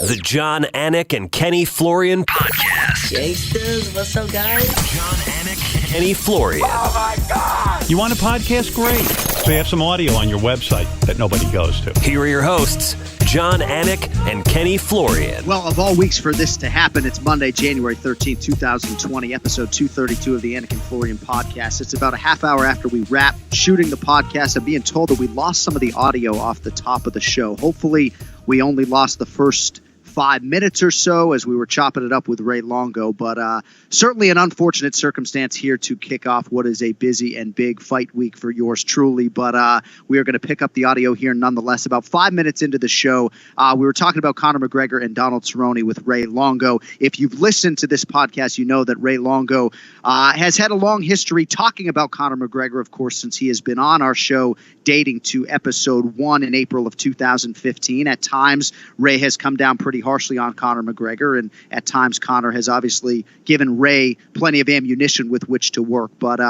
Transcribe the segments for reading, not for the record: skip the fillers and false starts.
The Jon, Anik, and Kenny Florian podcast. Gangsters, what's up, guys? Jon, Anik, Kenny Florian. Oh, my God! You want a podcast? Great. So you have some audio on your website that nobody goes to. Here are your hosts, Jon, Anik, and Kenny Florian. Well, of all weeks for this to happen, it's Monday, January 13th, 2020, episode 232 of the Anik and Florian podcast. It's about a half hour after we wrap shooting the podcast. I'm being told that we lost some of the audio off the top of the show. Hopefully, we only lost the first 5 minutes or so as we were chopping it up with Ray Longo, but certainly an unfortunate circumstance here to kick off what is a busy and big fight week for yours truly, but we are going to pick up the audio here nonetheless. About 5 minutes into the show, we were talking about Conor McGregor and Donald Cerrone with Ray Longo. If you've listened to this podcast, you know that Ray Longo has had a long history talking about Conor McGregor, of course, since he has been on our show dating to episode 1 in April of 2015. At times, Ray has come down pretty harshly on Conor McGregor, and at times Conor has obviously given Ray plenty of ammunition with which to work. But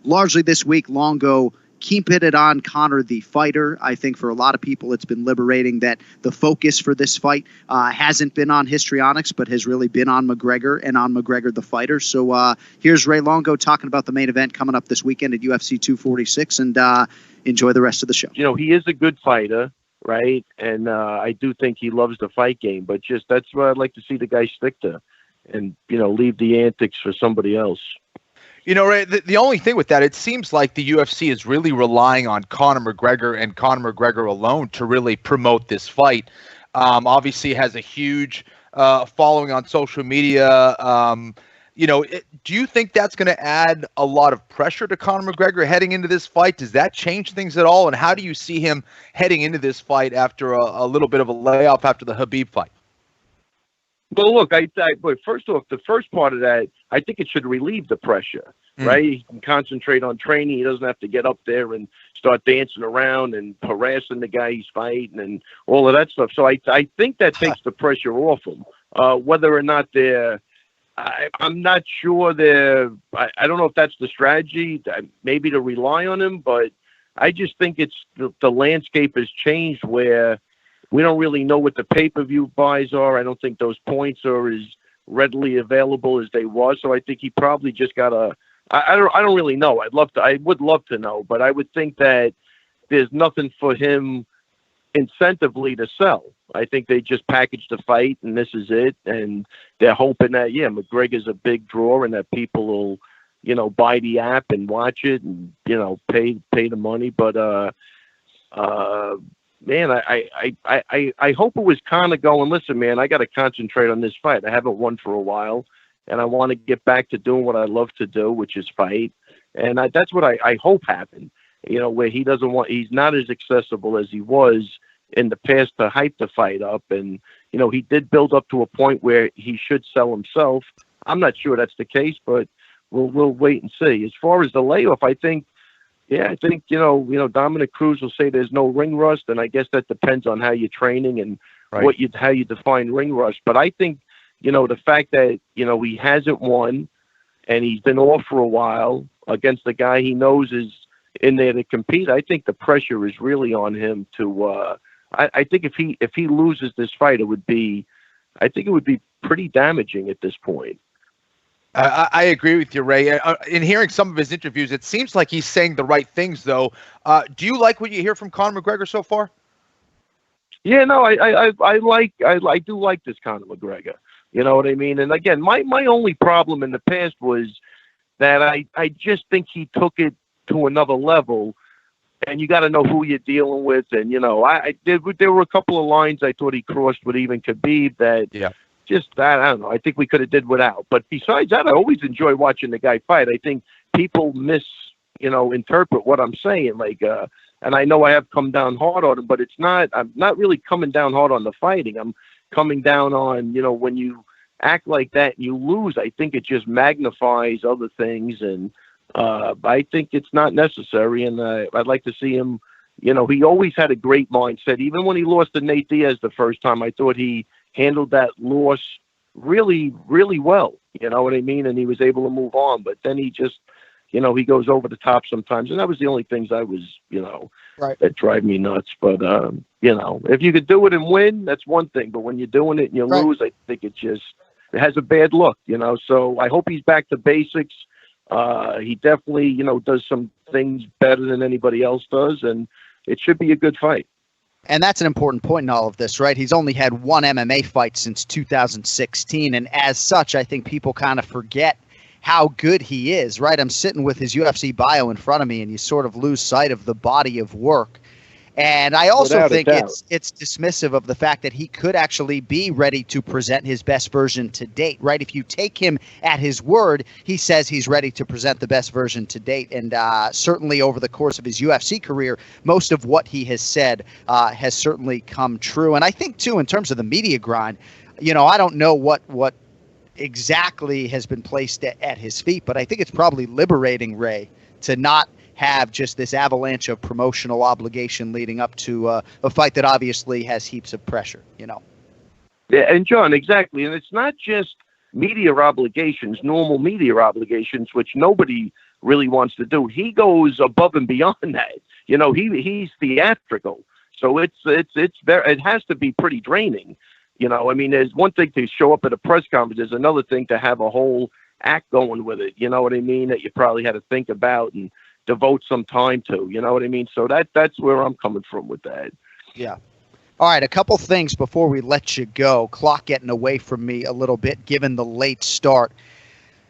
largely this week, Longo keeping it on Conor the fighter. I think for a lot of people it's been liberating that the focus for this fight hasn't been on histrionics, but has really been on McGregor and on McGregor the fighter. So here's Ray Longo talking about the main event coming up this weekend at UFC 246, and enjoy the rest of the show. You know, he is a good fighter, right? And I do think he loves the fight game, but just that's what I'd like to see the guy stick to and, you know, leave the antics for somebody else. You know, Ray, the only thing with that, it seems like the UFC is really relying on Conor McGregor and Conor McGregor alone to really promote this fight. Obviously has a huge following on social media. You know, do you think that's going to add a lot of pressure to Conor McGregor heading into this fight? Does that change things at all? And how do you see him heading into this fight after a little bit of a layoff after the Khabib fight? Well, look, but first off, the first part of that, I think it should relieve the pressure, right? He can concentrate on training. He doesn't have to get up there and start dancing around and harassing the guy he's fighting and all of that stuff. So I think that takes the pressure off him. Whether or not I'm not sure I don't know if that's the strategy, maybe to rely on him, but I just think it's the landscape has changed where we don't really know what the pay-per-view buys are. I don't think those points are as readily available as they was. So I think he probably just got I don't really know. I would love to know, but I would think that there's nothing for him incentively to sell. I think they just packaged the fight and this is it. And they're hoping that, McGregor's a big draw and that people will, you know, buy the app and watch it and, you know, pay the money. But, man, I hope it was kind of going, listen, man, I got to concentrate on this fight. I haven't won for a while and I want to get back to doing what I love to do, which is fight. And that's what I hope happened, you know, where he's not as accessible as he was in the past to hype the fight up. And, you know, he did build up to a point where he should sell himself. I'm not sure that's the case, but we'll wait and see. As far as the layoff, I think, you know, Dominic Cruz will say there's no ring rust, and I guess that depends on how you're training and how you define ring rust. But I think, you know, the fact that, you know, he hasn't won and he's been off for a while against the guy he knows is in there to compete, I think the pressure is really on him to. I think if he loses this fight, it would be pretty damaging at this point. I agree with you, Ray. In hearing some of his interviews, it seems like he's saying the right things, though. Do you like what you hear from Conor McGregor so far? Yeah, no, I do like this Conor McGregor. You know what I mean? And again, my only problem in the past was that I just think he took it to another level. And you got to know who you're dealing with. And, you know, there were a couple of lines I thought he crossed with even Khabib that just, I don't know, I think we could have did without. But besides that, I always enjoy watching the guy fight. I think people interpret what I'm saying. Like, and I know I have come down hard on him, but I'm not really coming down hard on the fighting. I'm coming down on, you know, when you act like that and you lose, I think it just magnifies other things. And, I think it's not necessary, and I'd like to see him. You know, he always had a great mindset. Even when he lost to Nate Diaz the first time, I thought he handled that loss really, really well. You know what I mean? And he was able to move on. But then he just, he goes over the top sometimes. And that was the only things I was, Right. that drive me nuts. But, if you could do it and win, that's one thing. But when you're doing it and you lose, I think it has a bad look, So I hope he's back to basics. He definitely, does some things better than anybody else does. And it should be a good fight. And that's an important point in all of this, right? He's only had one MMA fight since 2016. And as such, I think people kind of forget how good he is, right? I'm sitting with his UFC bio in front of me, and you sort of lose sight of the body of work. And I also think it's dismissive of the fact that he could actually be ready to present his best version to date, right? If you take him at his word, he says he's ready to present the best version to date. And certainly over the course of his UFC career, most of what he has said has certainly come true. And I think, too, in terms of the media grind, I don't know what exactly has been placed at his feet, but I think it's probably liberating, Ray, to not have just this avalanche of promotional obligation leading up to a fight that obviously has heaps of pressure, Yeah, and John, exactly. And it's not just media obligations, normal media obligations, which nobody really wants to do. He goes above and beyond that. He's theatrical. So it has to be pretty draining. There's one thing to show up at a press conference. There's another thing to have a whole act going with it. You know what I mean? That you probably had to think about and devote some time to, you know what I mean? So that's where I'm coming from with that. Yeah. All right, a couple things before we let you go. Clock getting away from me a little bit, given the late start.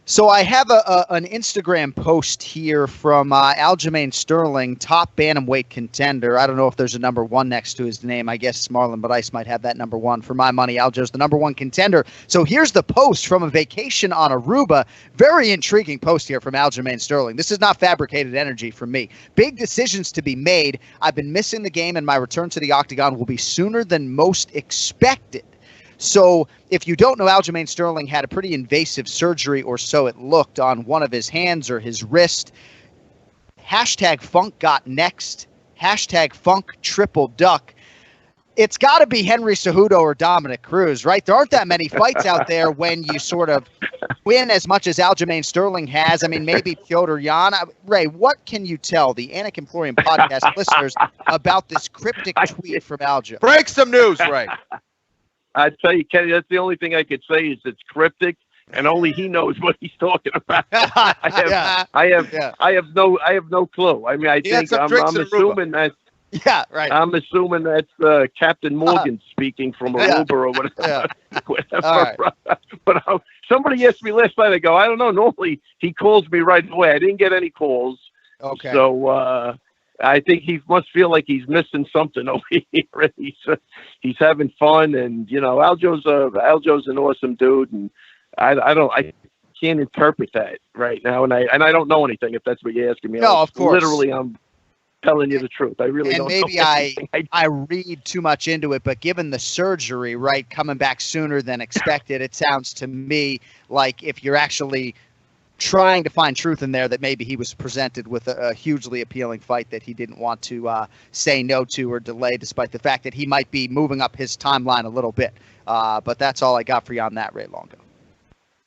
So I have an Instagram post here from Aljamain Sterling, top bantamweight contender. I don't know if there's a number 1 next to his name. I guess Marlon Badice might have that number 1. For my money, Aljo's the number 1 contender. So here's the post from a vacation on Aruba. Very intriguing post here from Aljamain Sterling. This is not fabricated energy from me. Big decisions to be made. I've been missing the game, and my return to the octagon will be sooner than most expected. So if you don't know, Aljamain Sterling had a pretty invasive surgery, or so it looked, on one of his hands or his wrist. Hashtag Funk got next. Hashtag Funk triple duck. It's got to be Henry Cejudo or Dominic Cruz, right? There aren't that many fights out there when you sort of win as much as Aljamain Sterling has. I mean, maybe Piotr Jan. Ray, what can you tell the Anik Florian podcast listeners about this cryptic tweet from Aljo? Break some news, Ray. I tell you, Kenny, that's the only thing I could say is it's cryptic, and only he knows what he's talking about. I have no clue. I mean, I'm assuming that's. Yeah, right. I'm assuming that's Captain Morgan speaking from Aruba or whatever. Whatever. Right. But somebody asked me last night. I go, I don't know. Normally he calls me right away. I didn't get any calls. Okay. So I think he must feel like he's missing something over here. He's having fun, and Aljo's an awesome dude, and I can't interpret that right now, and I don't know anything, if that's what you're asking me. No, of course. Literally, I'm telling you the truth. I really don't know. And maybe I read too much into it, but given the surgery, right, coming back sooner than expected, it sounds to me like if you're actually trying to find truth in there, that maybe he was presented with a hugely appealing fight that he didn't want to say no to or delay, despite the fact that he might be moving up his timeline a little bit. But that's all I got for you on that, Ray Longo.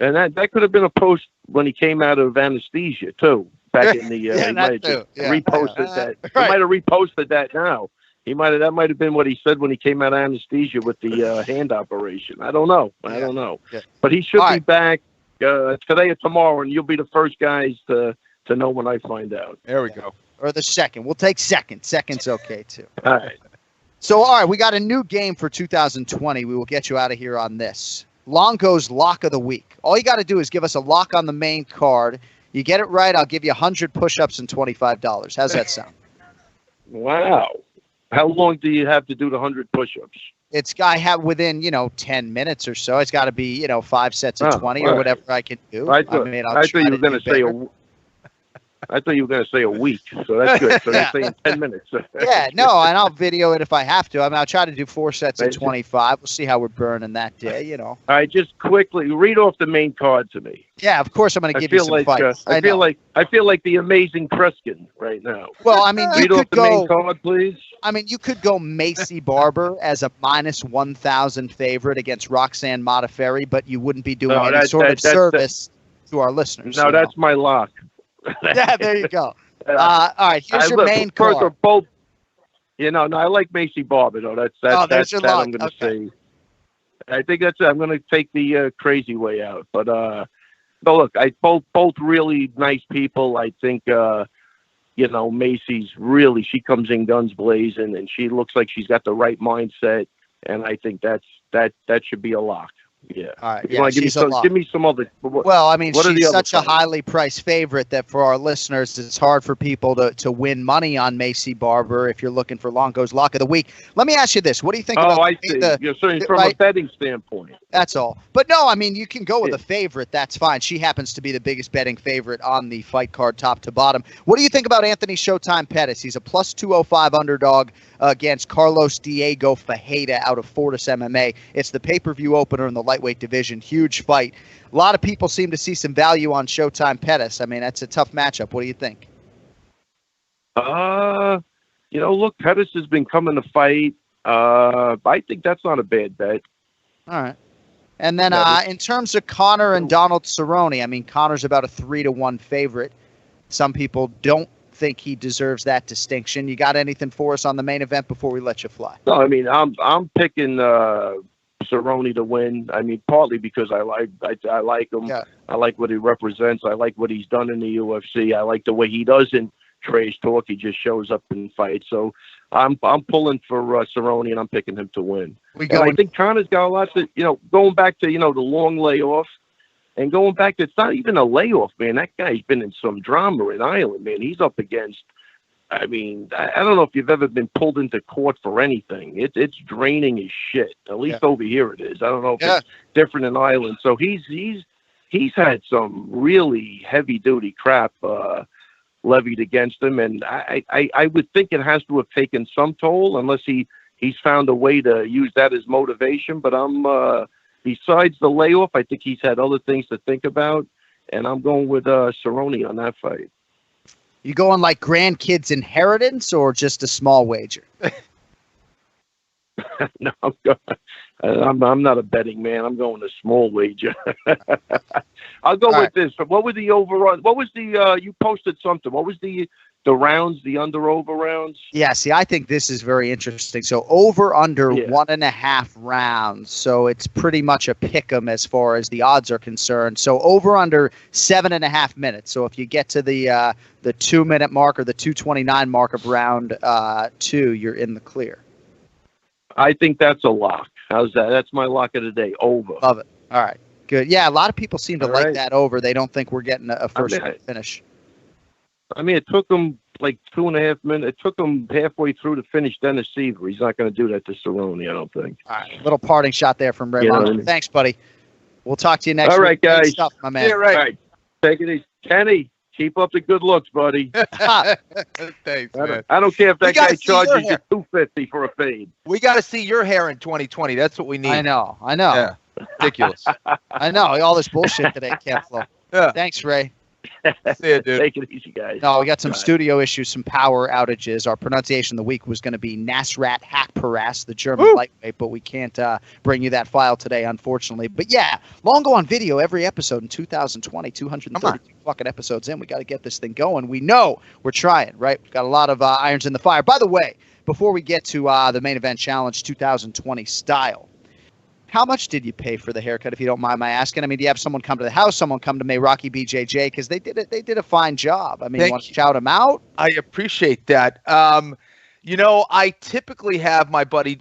And that could have been a post when he came out of anesthesia, too. Back in the he might have reposted that. Right. He might have reposted that now. That might have been what he said when he came out of anesthesia with the hand operation. I don't know. I don't know. Yeah. But he should be back today or tomorrow, and you'll be the first guys to know when I find out. There we go. Or the second. We'll take second. Second's okay, too. All right. So, all right, we got a new game for 2020. We will get you out of here on this. Longo's Lock of the Week. All you got to do is give us a lock on the main card. You get it right, I'll give you 100 push-ups and $25. How's that sound? Wow. How long do you have to do the 100 push-ups? It's got to have within, 10 minutes or so. It's got to be, 5 sets of 20 or whatever I can do. I thought you were going to say I thought you were going to say a week, so that's good. So you're saying 10 minutes. Yeah, no, and I'll video it if I have to. I mean, I'll try to do 4 sets of 25. We'll see how we're burning that day, All right, just quickly read off the main card to me. Yeah, of course I'm going to give you some fights. I feel like the amazing Preskin right now. Well, I mean, read off the main card, please. I mean, you could go Macy Barber as a minus 1,000 favorite against Roxanne Modafferi, but you wouldn't be doing any sort of service to our listeners. No, that's my lock. Yeah, there you go. All right, here's your main card. Both. No, I like Macy Barber though. That's your lock. I'm going to say. I think that's it. I'm going to take the crazy way out. But look, both really nice people. I think Macy's really, she comes in guns blazing, and she looks like she's got the right mindset, and I think that should be a lock. Yeah. All right. Yeah, give me some other. Well, I mean, she's such a highly priced favorite that for our listeners, it's hard for people to win money on Macy Barber if you're looking for Longo's lock of the week. Let me ask you this: what do you think about? I see. You're saying from a betting standpoint. That's all. But no, I mean, you can go with a favorite. That's fine. She happens to be the biggest betting favorite on the fight card, top to bottom. What do you think about Anthony Showtime Pettis? He's a plus 205 underdog against Carlos Diego Fajeda out of Fortis MMA. It's the pay-per-view opener in the lightweight division. Huge fight. A lot of people seem to see some value on Showtime Pettis. I mean, that's a tough matchup. What do you think? Look, Pettis has been coming to fight. I think that's not a bad bet. All right. And then in terms of Conor and Donald Cerrone, I mean, Conor's about a 3-1 favorite. Some people don't think he deserves that distinction. You got anything for us on the main event before we let you fly? No, I mean, I'm picking Cerrone to win. I mean, partly because I like him. Yeah. I like what he represents. I like what he's done in the UFC. I like the way he doesn't trash talk. He just shows up and fights. So I'm pulling for Cerrone, and I'm picking him to win. I think Conor's got a lot to, going back to, the long layoff. And going back to, it's not even a layoff, man. That guy's been in some drama in Ireland, man. He's up against, I mean, I don't know if you've ever been pulled into court for anything. It's draining as shit. At least over here it is. I don't know if it's different in Ireland. So he's had some really heavy duty crap levied against him, and I would think it has to have taken some toll, unless he's found a way to use that as motivation. But besides the layoff, I think he's had other things to think about, and I'm going with Cerrone on that fight. You going like grandkids' inheritance or just a small wager? No, I'm not a betting man. I'm going a small wager. I'll go with this. What was the overrun? What was the you posted something? What was the rounds, the under-over rounds? Yeah, see, I think this is very interesting. So over-under 1.5 rounds. So it's pretty much a pick-em as far as the odds are concerned. So over-under 7.5 minutes. So if you get to the 2-minute mark or the 2:29 mark of round 2, you're in the clear. I think that's a lock. How's that? That's my lock of the day. Over. Love it. All right. Good. Yeah, a lot of people seem to like that over. They don't think we're getting a first finish. I mean, it took him like 2.5 minutes. It took him halfway through to finish Dennis Seaver. He's not going to do that to Cerrone, I don't think. All right. Little parting shot there from Ray Longo. Thanks, buddy. We'll talk to you next week. All right, guys. Great stuff, my man. Yeah, right. All right. Take it easy. Kenny, keep up the good looks, buddy. Thanks, man. I don't care if that guy charges you $250 for a fade. We got to see your hair in 2020. That's what we need. I know. Yeah. Ridiculous. I know. All this bullshit today can't flow. Yeah. Thanks, Ray. See you, dude. Take it easy, guys. No, we got some studio issues, some power outages. Our pronunciation of the week was going to be Nasrat Hakparas, the German lightweight, but we can't bring you that file today, unfortunately. But yeah, Longo on video every episode in 2020, 232 fucking episodes in. We got to get this thing going. We know we're trying, right? We've got a lot of irons in the fire. By the way, before we get to the main event challenge 2020 style, how much did you pay for the haircut, if you don't mind my asking? I mean, do you have someone come to the house, someone come to Rocky BJJ? Because they did a fine job. I mean, you want to shout them out? I appreciate that. I typically have my buddy,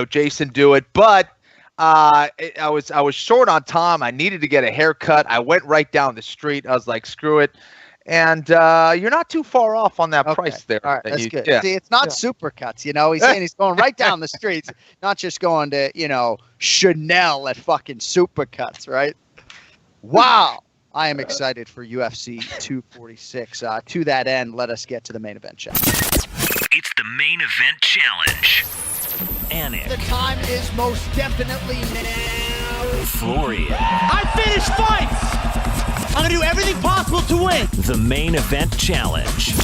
Jason do it, but I was short on time. I needed to get a haircut. I went right down the street. I was like, screw it. And you're not too far off on that price there. All right, that's good. Yeah. See, it's not Supercuts, He's saying he's going right down the streets, not just going to, Chanel at fucking Supercuts, right? Wow. I am excited for UFC 246. To that end, let us get to the main event challenge. It's the main event challenge. Anik. The time is most definitely now. Florian. I finish fights! I'm going to do everything possible to win. The main event challenge.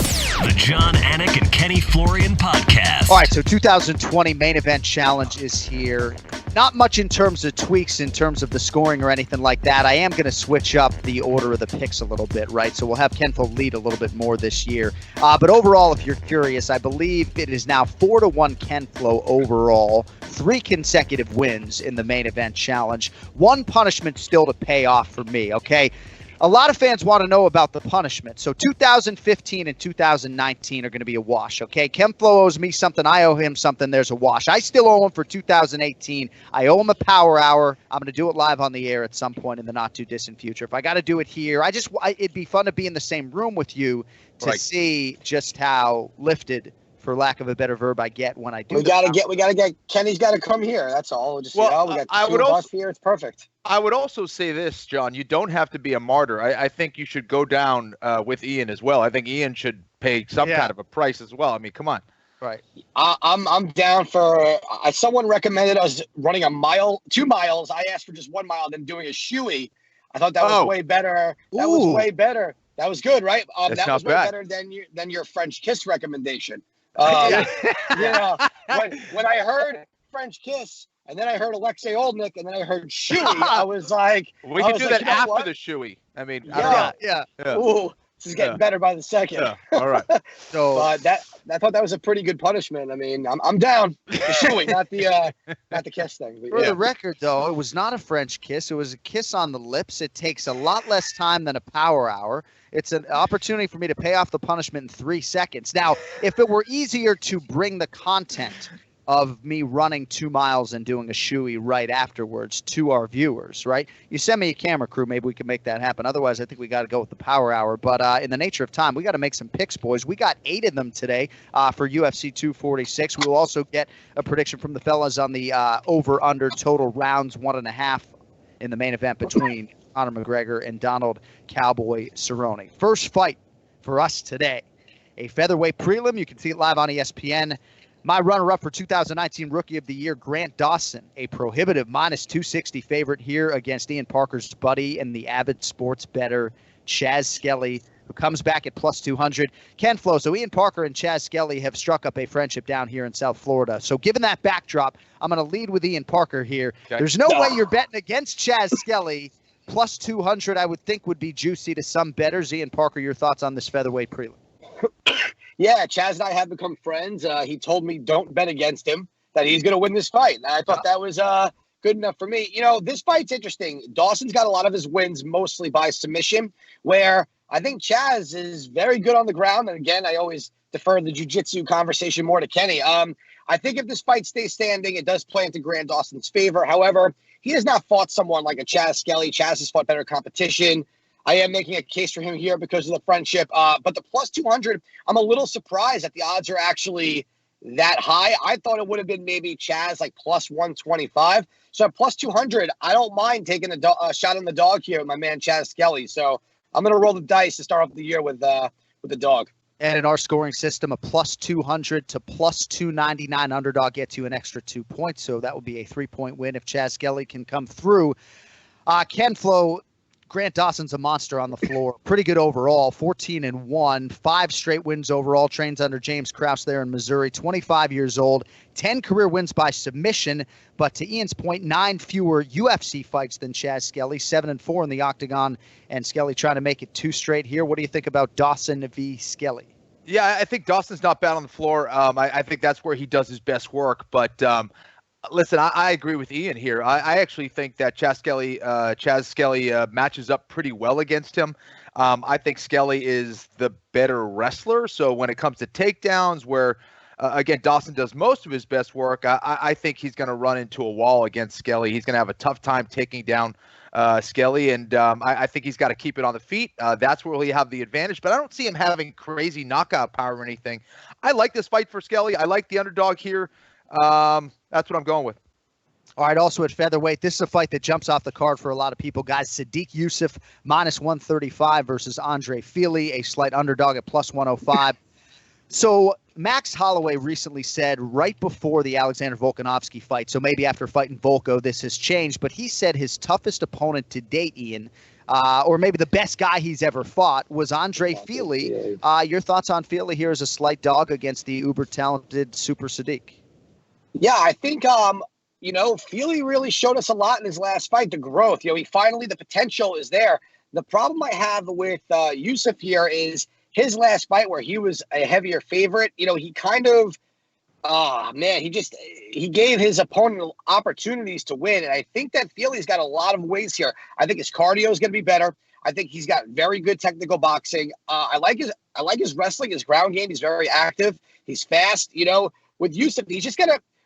The Jon, Anik, and Kenny Florian podcast. All right, so 2020 main event challenge is here. Not much in terms of tweaks, in terms of the scoring or anything like that. I am going to switch up the order of the picks a little bit, right? So we'll have Kenfo lead a little bit more this year. But overall, if you're curious, I believe it is now 4-1 Kenflo overall. 3 consecutive wins in the main event challenge. 1 punishment still to pay off for me, okay? A lot of fans want to know about the punishment. So 2015 and 2019 are going to be a wash, okay? Kenflo owes me something. I owe him something. There's a wash. I still owe him for 2018. I owe him a power hour. I'm going to do it live on the air at some point in the not-too-distant future. If I got to do it here, it'd be fun to be in the same room with you to see just how lifted, for lack of a better verb, I get when I do. We gotta get. Kenny's got to come here. That's all. We got two of us here. It's perfect. I would also say this, John. You don't have to be a martyr. I think you should go down with Ian as well. I think Ian should pay some kind of a price as well. I mean, come on. Right. I'm down for. Someone recommended us running 2 miles. I asked for just 1 mile, then doing a shoey. I thought that was way better. That was way better. That was good, right? That was way better than your French kiss recommendation. When I heard French kiss, and then I heard Alexei Olynyk, and then I heard shoey, I was like, we can do that after the shoey. I mean, yeah. Ooh, this is getting better by the second. Yeah. All right. So I thought that was a pretty good punishment. I mean, I'm down. The shoey, not the kiss thing. But For the record, though, it was not a French kiss. It was a kiss on the lips. It takes a lot less time than a power hour. It's an opportunity for me to pay off the punishment in 3 seconds. Now, if it were easier to bring the content of me running 2 miles and doing a shoey right afterwards to our viewers, right? You send me a camera crew, maybe we can make that happen. Otherwise, I think we got to go with the power hour. But in the nature of time, we got to make some picks, boys. We got 8 of them today for UFC 246. We will also get a prediction from the fellas on the over-under total rounds 1.5 in the main event between Conor McGregor and Donald Cowboy Cerrone. First fight for us today, a featherweight prelim. You can see it live on ESPN. My runner-up for 2019 Rookie of the Year, Grant Dawson, a prohibitive -260 favorite here against Ian Parker's buddy and the avid sports bettor, Chaz Skelly, who comes back at +200. Kenflo, so Ian Parker and Chaz Skelly have struck up a friendship down here in South Florida. So given that backdrop, I'm going to lead with Ian Parker here. Okay. There's no way you're betting against Chaz Skelly. +200, I would think, would be juicy to some bettors. Ian Parker, your thoughts on this featherweight prelim? Yeah, Chaz and I have become friends. He told me don't bet against him, that he's going to win this fight. And I thought that was good enough for me. You know, this fight's interesting. Dawson's got a lot of his wins mostly by submission, where I think Chaz is very good on the ground. And again, I always defer the jiu-jitsu conversation more to Kenny. I think if this fight stays standing, it does play into Grant Dawson's favor. However, he has not fought someone like a Chaz Skelly. Chaz has fought better competition. I am making a case for him here because of the friendship. But the +200, I'm a little surprised that the odds are actually that high. I thought it would have been maybe Chaz like +125. So at +200, I don't mind taking a shot on the dog here with my man Chaz Skelly. So I'm going to roll the dice to start off the year with the dog. And in our scoring system, a +200 to +299 underdog gets you an extra 2 points. So that would be a 3-point win if Chaz Skelly can come through. Kenflo, Grant Dawson's a monster on the floor. Pretty good overall, 14-1, 5 straight wins overall. Trains under James Krause there in Missouri. 25 years old, 10 career wins by submission. But to Ian's point, 9 fewer UFC fights than Chaz Skelly, 7-4 in the octagon. And Skelly trying to make it 2 straight here. What do you think about Dawson v. Skelly? Yeah, I think Dawson's not bad on the floor. I think that's where he does his best work. But listen, I agree with Ian here. I actually think that Chaz Skelly matches up pretty well against him. I think Skelly is the better wrestler. So when it comes to takedowns, where again Dawson does most of his best work, I think he's going to run into a wall against Skelly. He's going to have a tough time taking down Skelly, and I think he's got to keep it on the feet. That's where he'll have the advantage. But I don't see him having crazy knockout power or anything. I like this fight for Skelly. I like the underdog here. That's what I'm going with. All right, also at featherweight, this is a fight that jumps off the card for a lot of people, guys. Sadiq Yusuf, -135 versus Andre Fili, a slight underdog at +105. So Max Holloway recently said right before the Alexander Volkanovski fight, so maybe after fighting Volko, this has changed, but he said his toughest opponent to date, Ian, or maybe the best guy he's ever fought, was Andre Fili. Your thoughts on Fili here as a slight dog against the uber-talented Super Sadiq? Yeah, I think, Fili really showed us a lot in his last fight, the growth. The potential is there. The problem I have with Yusuf here is his last fight where he was a heavier favorite. He kind of, he gave his opponent opportunities to win. And I think that Fili's got a lot of ways here. I think his cardio is going to be better. I think he's got very good technical boxing. I like his wrestling, his ground game. He's very active. He's fast. With Yusuf,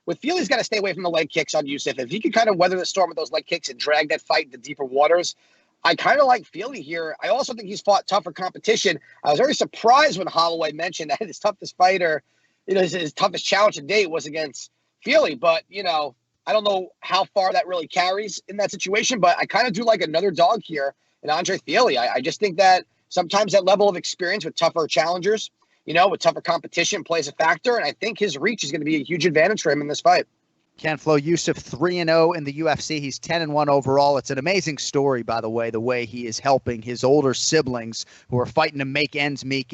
with Fili, he's got to stay away from the leg kicks on Yusuf. If he can kind of weather the storm with those leg kicks and drag that fight into deeper waters, I kind of like Fili here. I also think he's fought tougher competition. I was very surprised when Holloway mentioned that his toughest fighter, his toughest challenge to date was against Fili. But, I don't know how far that really carries in that situation. But I kind of do like another dog here in Andre Fili. I just think that sometimes that level of experience with tougher challengers, with tougher competition plays a factor. And I think his reach is going to be a huge advantage for him in this fight. Ken Flo, Yusuf 3-0 in the UFC. He's 10-1 overall. It's an amazing story, by the way he is helping his older siblings who are fighting to make ends meet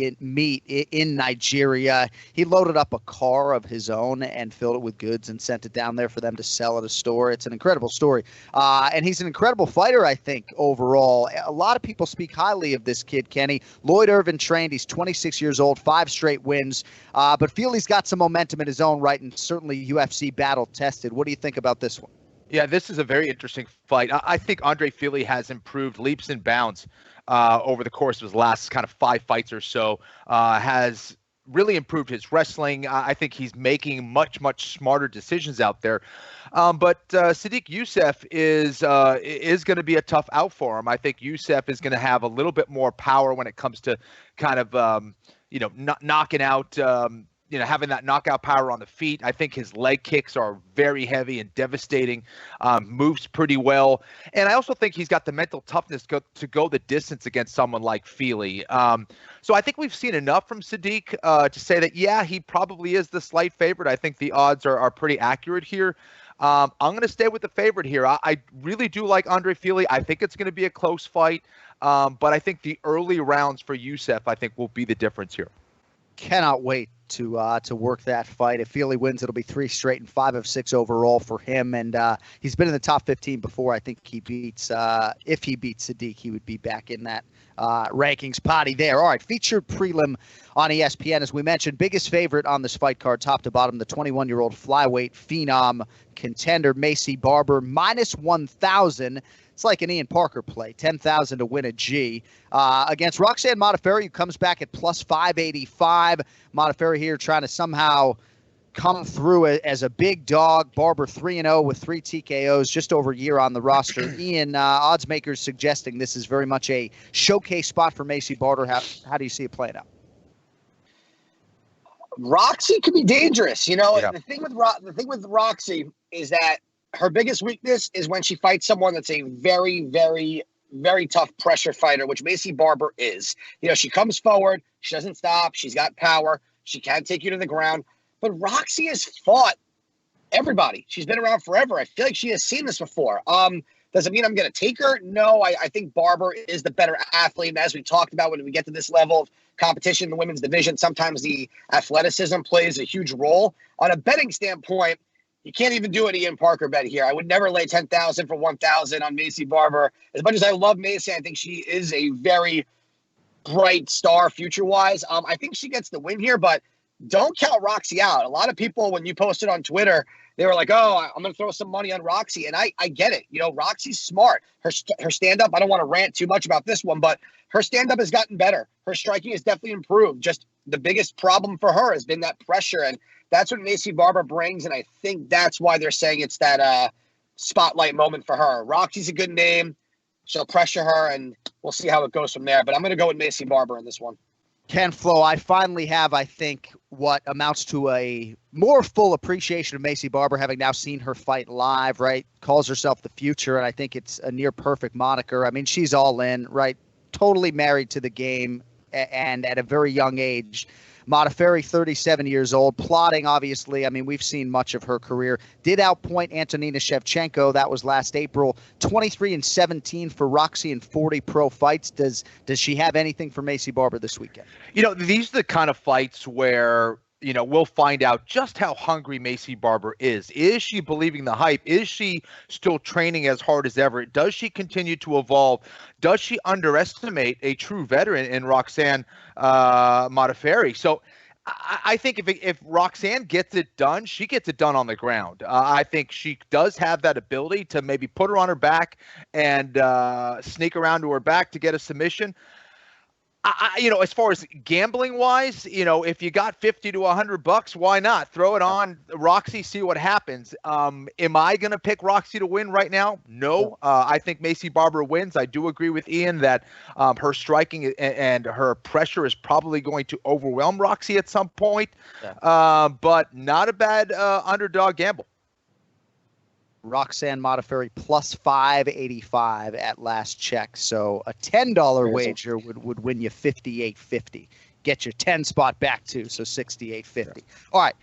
in Nigeria. He loaded up a car of his own and filled it with goods and sent it down there for them to sell at a store. It's an incredible story. And he's an incredible fighter, I think, overall. A lot of people speak highly of this kid, Kenny. Lloyd Irvin trained. He's 26 years old, 5 straight wins. But Fili's got some momentum in his own right, and certainly UFC battle tested. What do you think about this one? Yeah, this is a very interesting fight. I think Andre Fili has improved leaps and bounds over the course of his last kind of 5 fights or so. Has really improved his wrestling. I think he's making much smarter decisions out there. But Sadiq Yusuf is going to be a tough out for him. I think Yusuf is going to have a little bit more power when it comes to kind of knocking out. Having that knockout power on the feet. I think his leg kicks are very heavy and devastating, moves pretty well. And I also think he's got the mental toughness to go the distance against someone like Fili. So I think we've seen enough from Sadiq to say that, yeah, he probably is the slight favorite. I think the odds are pretty accurate here. I'm going to stay with the favorite here. I really do like Andre Fili. I think it's going to be a close fight. But I think the early rounds for Yusuf, I think, will be the difference here. Cannot wait to work that fight. If Fili wins, it'll be 3 straight and 5 of 6 overall for him. And he's been in the top 15 before. I think he beats if he beats Sadiq, he would be back in that rankings potty there. All right, featured prelim on ESPN, as we mentioned, biggest favorite on this fight card, top to bottom, the 21-year-old flyweight phenom contender Macy Barber, minus 1,000. It's like an Ian Parker play, 10,000 to win a G. Against Roxanne Modafferi, who comes back at plus 585. Modafferi here trying to somehow come through as a big dog. Barber 3-0 with 3 TKOs, just over a year on the roster. Ian, odds makers suggesting this is very much a showcase spot for Macy Barber. How do you see it playing out? Roxy could be dangerous. Yeah. The thing with Roxy is that her biggest weakness is when she fights someone that's a very, very, very tough pressure fighter, which Macy Barber is. She comes forward. She doesn't stop. She's got power. She can take you to the ground. But Roxy has fought everybody. She's been around forever. I feel like she has seen this before. Does it mean I'm going to take her? No, I think Barber is the better athlete. And as we talked about, when we get to this level of competition in the women's division, sometimes the athleticism plays a huge role. On a betting standpoint, you can't even do an Ian Parker bet here. I would never lay 10,000 for 1,000 on Macy Barber. As much as I love Macy, I think she is a very bright star future-wise. I think she gets the win here, but don't count Roxy out. A lot of people, when you posted on Twitter, they were like, oh, I'm going to throw some money on Roxy. And I get it. Roxy's smart. Her stand-up, I don't want to rant too much about this one, but her stand-up has gotten better. Her striking has definitely improved. Just the biggest problem for her has been that pressure, and that's what Macy Barber brings, and I think that's why they're saying it's that spotlight moment for her. Roxy's a good name. She'll pressure her, and we'll see how it goes from there. But I'm going to go with Macy Barber in this one. Ken Flo, I finally have, I think, what amounts to a more full appreciation of Macy Barber, having now seen her fight live, right? Calls herself the future, and I think it's a near-perfect moniker. I mean, she's all in, right? Totally married to the game, and at a very young age. Mota Ferry, 37 years old, plotting, obviously. I mean, we've seen much of her career. Did outpoint Antonina Shevchenko. That was last April. 23-17 for Roxy in 40 pro fights. Does she have anything for Maycee Barber this weekend? These are the kind of fights where we'll find out just how hungry Maycee Barber is. Is she believing the hype? Is she still training as hard as ever? Does she continue to evolve? Does she underestimate a true veteran in Roxanne Mota Ferry? So I think if Roxanne gets it done, she gets it done on the ground. I think she does have that ability to maybe put her on her back and sneak around to her back to get a submission. As far as gambling wise, if you got $50 to $100, why not throw it on Roxy, see what happens? Am I going to pick Roxy to win right now? No. I think Maycee Barber wins. I do agree with Ian that her striking and her pressure is probably going to overwhelm Roxy at some point. Yeah. But not a bad underdog gamble. Roxanne Mota Ferry plus 585 at last check. So a $10 wager would win you $58.50. Get your 10 spot back too. So $68.50. All right.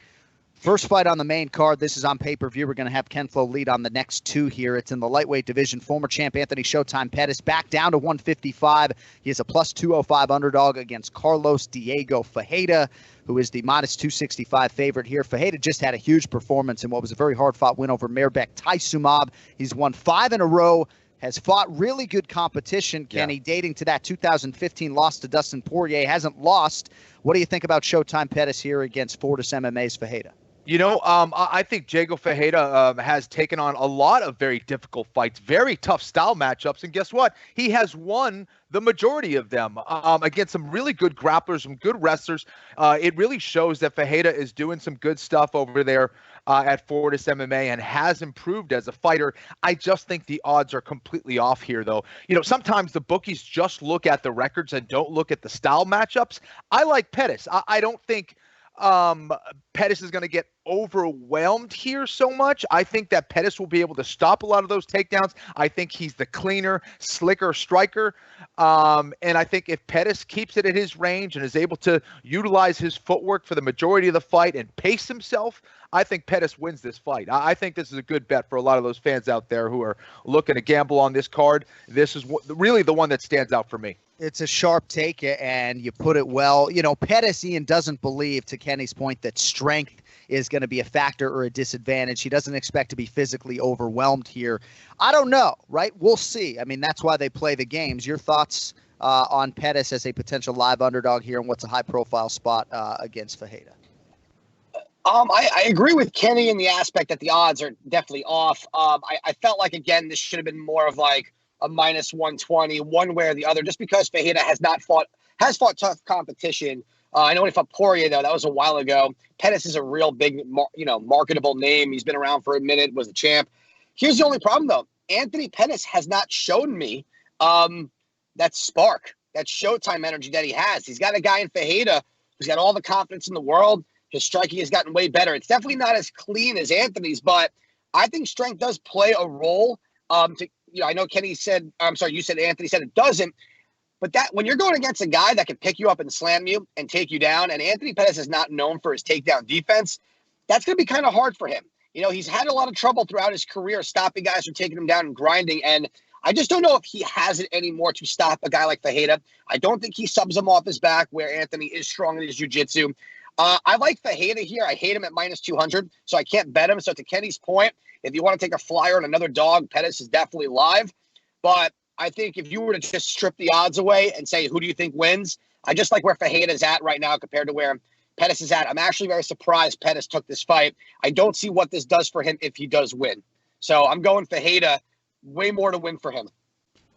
First fight on the main card. This is on pay-per-view. We're going to have Ken Flo lead on the next two here. It's in the lightweight division. Former champ Anthony Showtime Pettis back down to 155. He is a plus 205 underdog against Carlos Diego Ferreira, who is the minus 265 favorite here. Ferreira just had a huge performance in what was a very hard-fought win over Mirbek Taisumab. He's won 5 in a row, has fought really good competition, Kenny, dating to that 2015 loss to Dustin Poirier. Hasn't lost. What do you think about Showtime Pettis here against Fortis MMA's Ferreira? I think Diego Ferreira has taken on a lot of very difficult fights, very tough style matchups, and guess what? He has won the majority of them against some really good grapplers, some good wrestlers. It really shows that Ferreira is doing some good stuff over there at Fortis MMA and has improved as a fighter. I just think the odds are completely off here, though. Sometimes the bookies just look at the records and don't look at the style matchups. I like Pettis. I don't think Pettis is going to get overwhelmed here so much. I think that Pettis will be able to stop a lot of those takedowns. I think he's the cleaner, slicker striker. And I think if Pettis keeps it at his range and is able to utilize his footwork for the majority of the fight and pace himself, I think Pettis wins this fight. I think this is a good bet for a lot of those fans out there who are looking to gamble on this card. This is really the one that stands out for me. It's a sharp take, and you put it well. Pettis, Ian, doesn't believe, to Kenny's point, that strength is going to be a factor or a disadvantage. He doesn't expect to be physically overwhelmed here. I don't know, right? We'll see. I mean, that's why they play the games. Your thoughts on Pettis as a potential live underdog here and what's a high-profile spot against Ferreira? I agree with Kenny in the aspect that the odds are definitely off. I felt like, again, this should have been more of like a minus 120, one way or the other, just because Ferreira has fought tough competition. I know when he fought Poirier, though, that was a while ago. Pettis is a real big, marketable name. He's been around for a minute, was the champ. Here's the only problem, though. Anthony Pettis has not shown me that spark, that Showtime energy that he has. He's got a guy in Ferreira who's got all the confidence in the world. His striking has gotten way better. It's definitely not as clean as Anthony's, but I think strength does play a role. I know Kenny said, you said Anthony said it doesn't. But that when you're going against a guy that can pick you up and slam you and take you down, and Anthony Pettis is not known for his takedown defense, that's going to be kind of hard for him. He's had a lot of trouble throughout his career stopping guys from taking him down and grinding, and I just don't know if he has it anymore to stop a guy like Ferreira. I don't think he subs him off his back where Anthony is strong in his jiu-jitsu. I like Ferreira here. I hate him at minus 200, so I can't bet him. So to Kenny's point, if you want to take a flyer on another dog, Pettis is definitely live. But I think if you were to just strip the odds away and say, who do you think wins? I just like where Ferreira is at right now compared to where Pettis is at. I'm actually very surprised Pettis took this fight. I don't see what this does for him if he does win. So I'm going Ferreira, way more to win for him.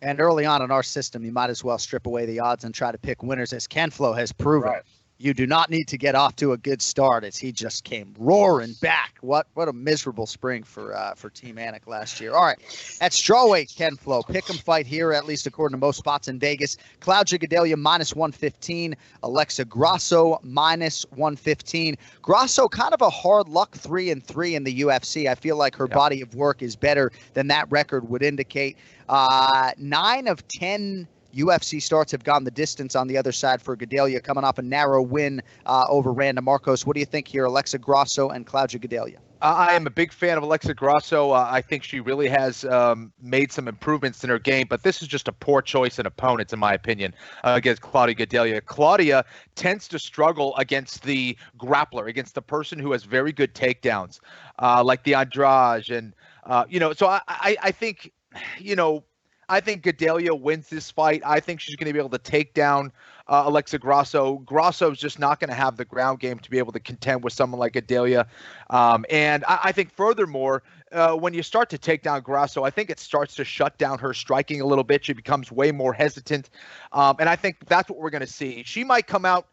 And early on in our system, you might as well strip away the odds and try to pick winners, as Ken Flo has proven. Right. You do not need to get off to a good start as he just came roaring back. What a miserable spring for Team Anik last year. All right, at strawweight, Ken Flo. Pick 'em fight here, at least according to most spots in Vegas. Claudia Gadelha minus 115. Alexa Grasso minus 115. Grasso kind of a hard luck 3-3 in the UFC. I feel like her body of work is better than that record would indicate. 9 of 10 UFC starts have gone the distance on the other side for Gadelha, coming off a narrow win over Randa Marcos. What do you think here, Alexa Grasso and Claudia Gadelha? I am a big fan of Alexa Grasso. I think she really has made some improvements in her game, but this is just a poor choice in opponents, in my opinion, against Claudia Gadelha. Claudia tends to struggle against the grappler, against the person who has very good takedowns, like the Andrade. And, so I think, I think Gadelha wins this fight. I think she's going to be able to take down Alexa Grasso. Grasso's just not going to have the ground game to be able to contend with someone like Gadelha. And I think furthermore, when you start to take down Grasso, I think it starts to shut down her striking a little bit. She becomes way more hesitant. And I think that's what we're going to see. She might come out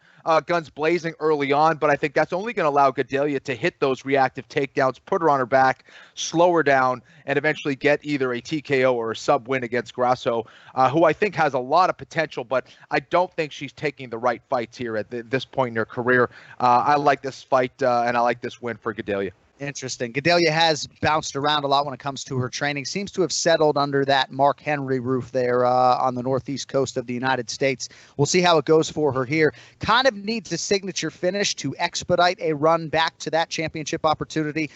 guns blazing early on, but I think that's only going to allow Gadelha to hit those reactive takedowns, put her on her back, slow her down, and eventually get either a TKO or a sub win against Grasso, who I think has a lot of potential, but I don't think she's taking the right fights here at this point in her career. I like this fight, and I like this win for Gadelha. Interesting. Gadelha has bounced around a lot when it comes to her training. Seems to have settled under that Mark Henry roof there on the northeast coast of the United States. We'll see how it goes for her here. Kind of needs a signature finish to expedite a run back to that championship opportunity.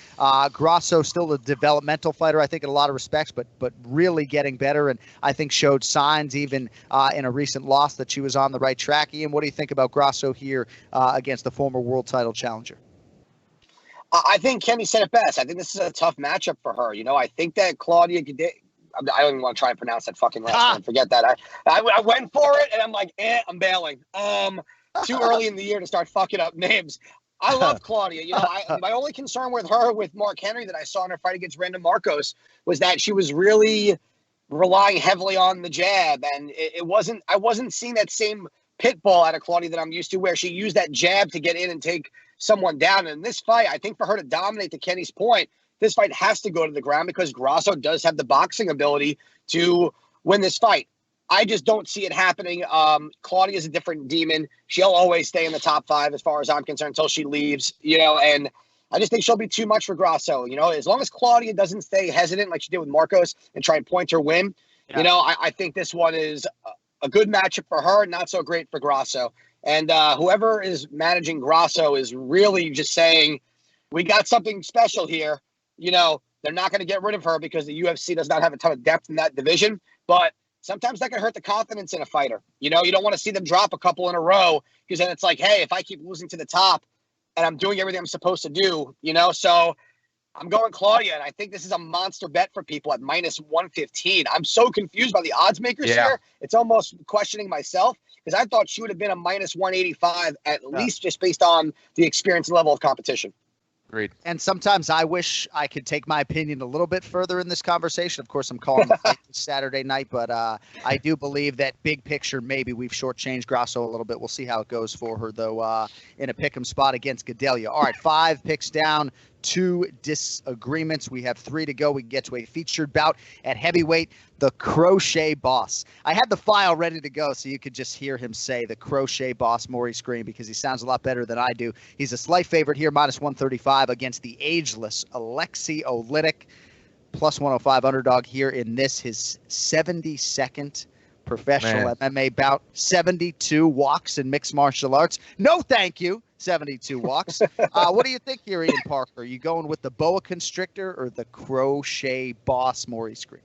Grasso still a developmental fighter, I think, in a lot of respects, but really getting better, and I think showed signs even in a recent loss that she was on the right track. Ian, what do you think about Grasso here against the former world title challenger? I think Kenny said it best. I think this is a tough matchup for her. I think that Claudia Gadelha, I don't even want to try and pronounce that fucking last name. Forget that. I went for it, and I'm like, I'm bailing. Too early in the year to start fucking up names. I love Claudia. My only concern with her, with Mark Henry, that I saw in her fight against Randa Marcos, was that she was really relying heavily on the jab, and I wasn't seeing that same pit bull out of Claudia that I'm used to, where she used that jab to get in and take someone down. And in this fight, I think for her to dominate, to Kenny's point, this fight has to go to the ground, because Grasso does have the boxing ability to win this fight. I just don't see it happening. Claudia's a different demon. She'll always stay in the top 5 as far as I'm concerned until she leaves, and I just think she'll be too much for Grasso. As long as Claudia doesn't stay hesitant like she did with Marcos and try and point her win, I think this one is a good matchup for her, not so great for Grasso. And whoever is managing Grasso is really just saying, we got something special here. They're not going to get rid of her because the UFC does not have a ton of depth in that division. But sometimes that can hurt the confidence in a fighter. You don't want to see them drop a couple in a row, because then it's like, hey, if I keep losing to the top and I'm doing everything I'm supposed to do, so I'm going Claudia, and I think this is a monster bet for people at minus 115. I'm so confused by the odds makers here. It's almost questioning myself, because I thought she would have been a minus 185 at least, just based on the experience and level of competition. Agreed. And sometimes I wish I could take my opinion a little bit further in this conversation. Of course, I'm calling the fight this Saturday night, but I do believe that big picture, maybe we've shortchanged Grasso a little bit. We'll see how it goes for her, though, in a pick'em spot against Gadelha. All right, 5 picks down, 2 disagreements. We have 3 to go. We can get to a featured bout at heavyweight, the Crochet Boss. I had the file ready to go so you could just hear him say the Crochet Boss, Maurice Greene, because he sounds a lot better than I do. He's a slight favorite here, minus 135 against the ageless Alexei Olynyk, plus 105 underdog here in this, his 72nd professional MMA bout, 72 walks in mixed martial arts. No, thank you. 72 walks. What do you think here, Ian Parker? Are you going with the boa constrictor or the Crochet Boss, Maurice Greene?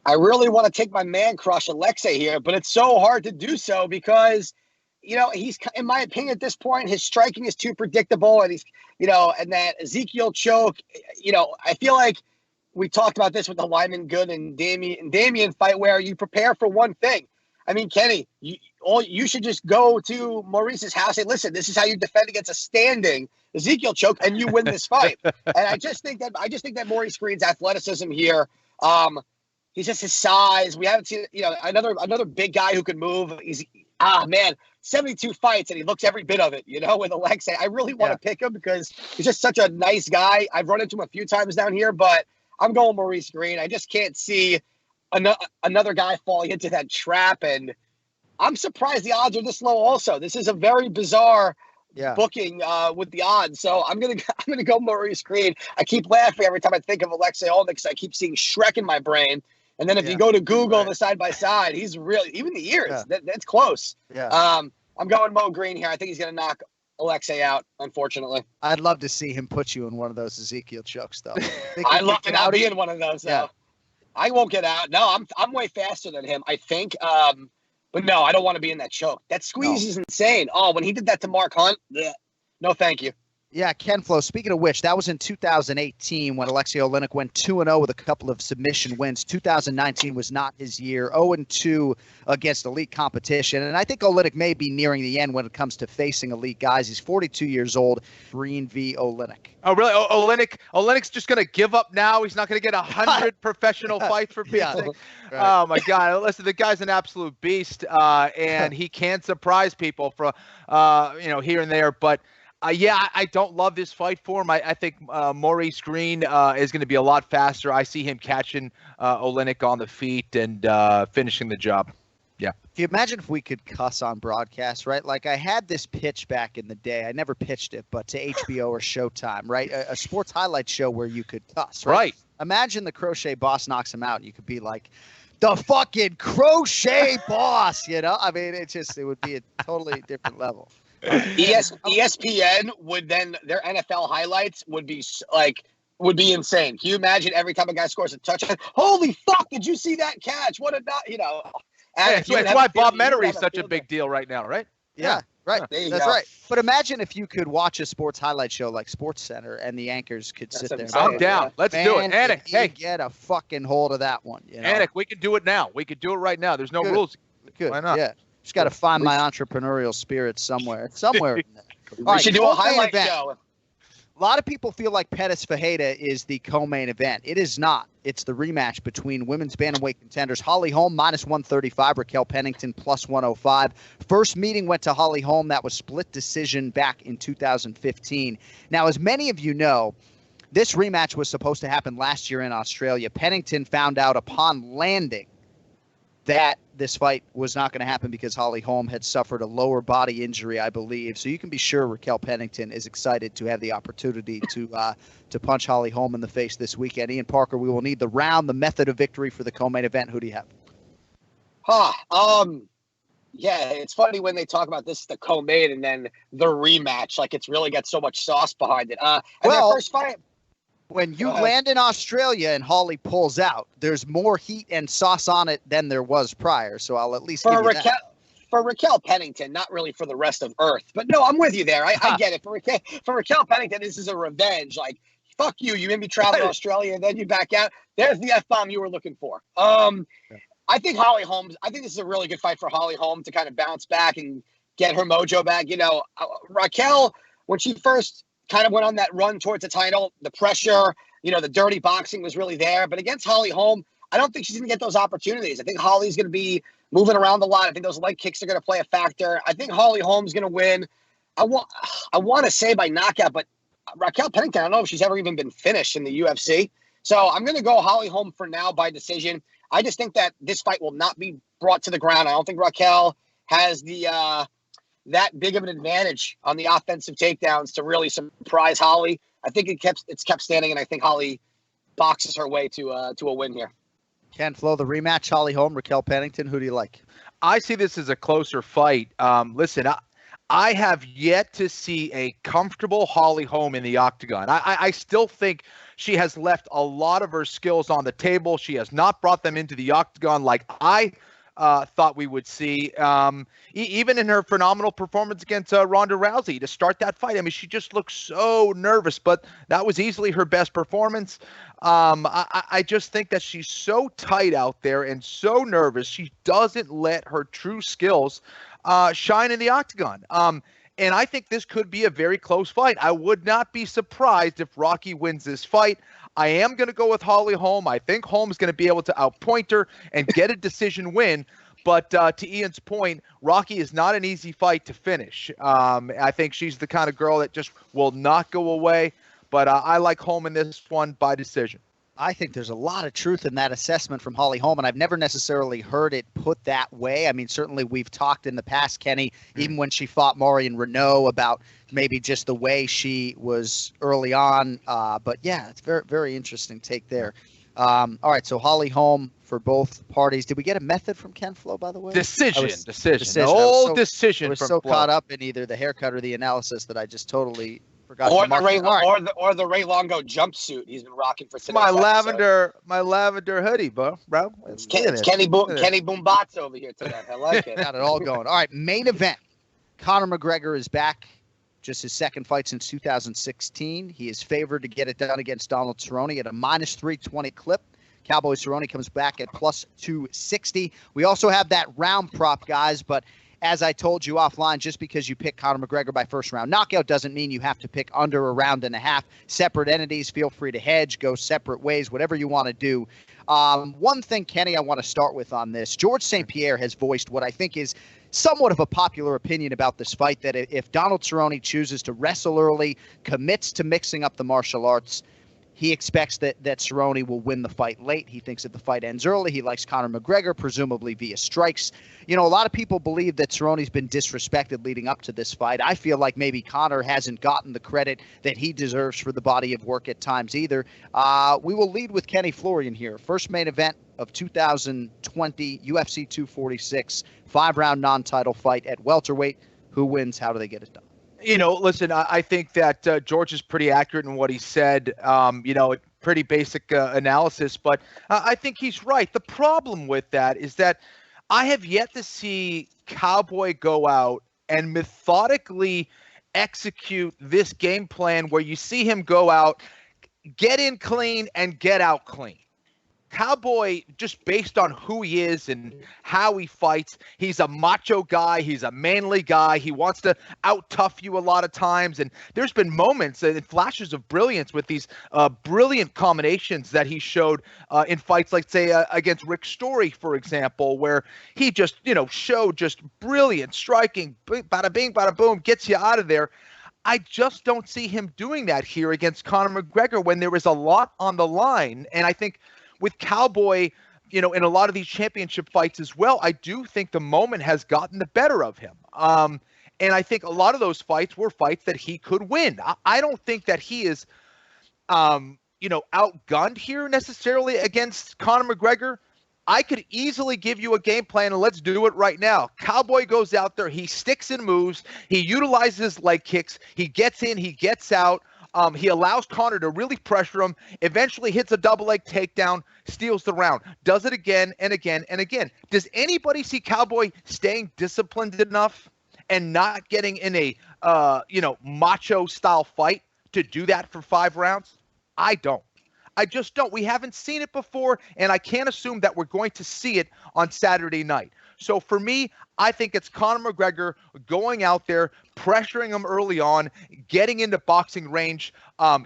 I really want to take my man crush Alexei here, but it's so hard to do so because, he's, in my opinion, at this point, his striking is too predictable, and he's, and that Ezekiel choke, I feel like we talked about this with the Lyman Good and Damian fight, where you prepare for one thing. I mean, Kenny, you should just go to Maurice's house and say, listen, this is how you defend against a standing Ezekiel choke, and you win this fight. And I just think that Maurice Greene's athleticism here, he's just his size. We haven't seen, another big guy who can move. He's 72 fights, and he looks every bit of it, with Alexei. I really want to pick him because he's just such a nice guy. I've run into him a few times down here, but I'm going Maurice Greene. I just can't see another guy falling into that trap, and I'm surprised the odds are this low also. This is a very bizarre booking with the odds. So I'm gonna go Maurice Greene. I keep laughing every time I think of Alexei Olynyk because I keep seeing Shrek in my brain. And then if you go to Google the side by side, he's really even the ears. That's close. Yeah. I'm going Mo Greene here. I think he's going to knock Alexei out, unfortunately. I'd love to see him put you in one of those Ezekiel chokes, though. I'd love to not be in one of those, though. Yeah. I won't get out. No, I'm way faster than him, I think. But no, I don't want to be in that choke. That squeeze is insane. Oh, when he did that to Mark Hunt, no thank you. Yeah, Ken Flo, speaking of which, that was in 2018 when Alexei Olynyk went 2-0 with a couple of submission wins. 2019 was not his year, 0-2 against elite competition. And I think Olynyk may be nearing the end when it comes to facing elite guys. He's 42 years old. Greene v. Olynyk. Oh, really? Olynyk's just going to give up now? He's not going to get 100 professional fights for Pete's sake? Right. Oh, my God. Listen, the guy's an absolute beast, and he can surprise people from, here and there. But I don't love this fight for him. I think Maurice Greene is going to be a lot faster. I see him catching Olynyk on the feet and finishing the job. Yeah. Can you imagine if we could cuss on broadcast, right? Like I had this pitch back in the day. I never pitched it, but to HBO or Showtime, right? A sports highlight show where you could cuss, right? Imagine the crochet boss knocks him out. You could be like, the fucking crochet boss, I mean, it would be a totally different level. ESPN would then their NFL highlights would be insane. Can you imagine every time a guy scores a touchdown? Holy fuck! Did you see that catch? What a that's why Bob Menery is such a big deal right now, right? Yeah, right. That's right. But imagine if you could watch a sports highlight show like SportsCenter and the anchors could sit there. I'm down. Let's do it, Anik. Hey, get a fucking hold of that one. Anik, we can do it now. We could do it right now. There's no rules. Good. Why not? Yeah. Just got to find my entrepreneurial spirit somewhere. We should do a highlight show. A lot of people feel like Pettis Fajeda is the co-main event. It is not. It's the rematch between women's bantamweight contenders Holly Holm -135, Raquel Pennington +105. First meeting went to Holly Holm. That was split decision back in 2015. Now, as many of you know, this rematch was supposed to happen last year in Australia. Pennington found out upon landing that this fight was not going to happen because Holly Holm had suffered a lower body injury, I believe. So you can be sure Raquel Pennington is excited to have the opportunity to punch Holly Holm in the face this weekend. Ian Parker, we will need the round, the method of victory for the co-main event. Who do you have? Yeah, it's funny when they talk about this, the co-main, and then the rematch. Like it's really got so much sauce behind it. Their first fight. When you land in Australia and Holly pulls out, there's more heat and sauce on it than there was prior. So I'll at least give you that. For Raquel Pennington, not really for the rest of Earth. But no, I'm with you there. I get it. For Raquel Pennington, this is a revenge. Like, fuck you. You made me travel to Australia and then you back out. There's the F-bomb you were looking for. I think this is a really good fight for Holly Holm to kind of bounce back and get her mojo back. Raquel, when she first kind of went on that run towards the title, the pressure, the dirty boxing was really there. But against Holly Holm, I don't think she's going to get those opportunities. I think Holly's going to be moving around a lot. I think those leg kicks are going to play a factor. I think Holly Holm's going to win. I want to say by knockout, but Raquel Pennington, I don't know if she's ever even been finished in the UFC. So I'm going to go Holly Holm for now by decision. I just think that this fight will not be brought to the ground. I don't think Raquel has that big of an advantage on the offensive takedowns to really surprise Holly. I think it's kept standing, and I think Holly boxes her way to a win here. Ken Flo, the rematch, Holly Holm, Raquel Pennington. Who do you like? I see this as a closer fight. Listen, I have yet to see a comfortable Holly Holm in the octagon. I still think she has left a lot of her skills on the table. She has not brought them into the octagon like I thought we would see, even in her phenomenal performance against Ronda Rousey to start that fight. I mean, she just looked so nervous, but that was easily her best performance. I just think that she's so tight out there and so nervous. She doesn't let her true skills shine in the octagon. And I think this could be a very close fight. I would not be surprised if Rocky wins this fight. I am going to go with Holly Holm. I think Holm's going to be able to outpoint her and get a decision win. But to Ian's point, Rocky is not an easy fight to finish. I think she's the kind of girl that just will not go away. But I like Holm in this one by decision. I think there's a lot of truth in that assessment from Holly Holm, and I've never necessarily heard it put that way. I mean, certainly we've talked in the past, Kenny, even when she fought Marion Renault, about maybe just the way she was early on. But yeah, it's very, very interesting take there. All right, so Holly Holm for both parties. Did we get a method from Ken Flo, by the way? Decision. The I whole was decision. I was from so Flo. caught up in either the haircut or the analysis that I just totally forgot. Or to mark it. or the Ray Longo jumpsuit he's been rocking for today's My episode. lavender hoodie, bro. It's Kenny Boombots over here today. I like it. Got it all going. All right, main event. Conor McGregor is back. Just his second fight since 2016. He is favored to get it done against Donald Cerrone at a minus 320 clip. Cowboy Cerrone comes back at plus 260. We also have that round prop, guys, but as I told you offline, just because you pick Conor McGregor by first round knockout doesn't mean you have to pick under a round and a half. Separate entities, feel free to hedge, go separate ways, whatever you want to do. One thing, Kenny, I want to start with on this. George St. Pierre has voiced what I think is somewhat of a popular opinion about this fight, that if Donald Cerrone chooses to wrestle early, commits to mixing up the martial arts, he expects that Cerrone will win the fight late. He thinks that the fight ends early. He likes Conor McGregor, presumably via strikes. You know, a lot of people believe that Cerrone's been disrespected leading up to this fight. I feel like maybe Conor hasn't gotten the credit that he deserves for the body of work at times either. We will lead with Kenny Florian here. First main event of 2020, UFC 246, 5-round non-title fight at welterweight. Who wins? How do they get it done? You know, listen, I think that George is pretty accurate in what he said. Pretty basic analysis, but I think he's right. The problem with that is that I have yet to see Cowboy go out and methodically execute this game plan where you see him go out, get in clean, and get out clean. Cowboy, just based on who he is and how he fights, he's a macho guy. He's a manly guy. He wants to out-tough you a lot of times. And there's been moments and flashes of brilliance with these brilliant combinations that he showed in fights like, say, against Rick Story, for example, where he just, showed just brilliant striking, bada bing, bada boom, gets you out of there. I just don't see him doing that here against Conor McGregor when there is a lot on the line. And I think with Cowboy, in a lot of these championship fights as well, I do think the moment has gotten the better of him. And I think a lot of those fights were fights that he could win. I don't think that he is, outgunned here necessarily against Conor McGregor. I could easily give you a game plan, and let's do it right now. Cowboy goes out there. He sticks and moves. He utilizes leg kicks. He gets in. He gets out. He allows Conor to really pressure him, eventually hits a double leg takedown, steals the round, does it again and again and again. Does anybody see Cowboy staying disciplined enough and not getting in a, macho style fight to do that for 5 rounds? I don't. I just don't. We haven't seen it before, and I can't assume that we're going to see it on Saturday night. So for me, I think it's Conor McGregor going out there, pressuring him early on, getting into boxing range,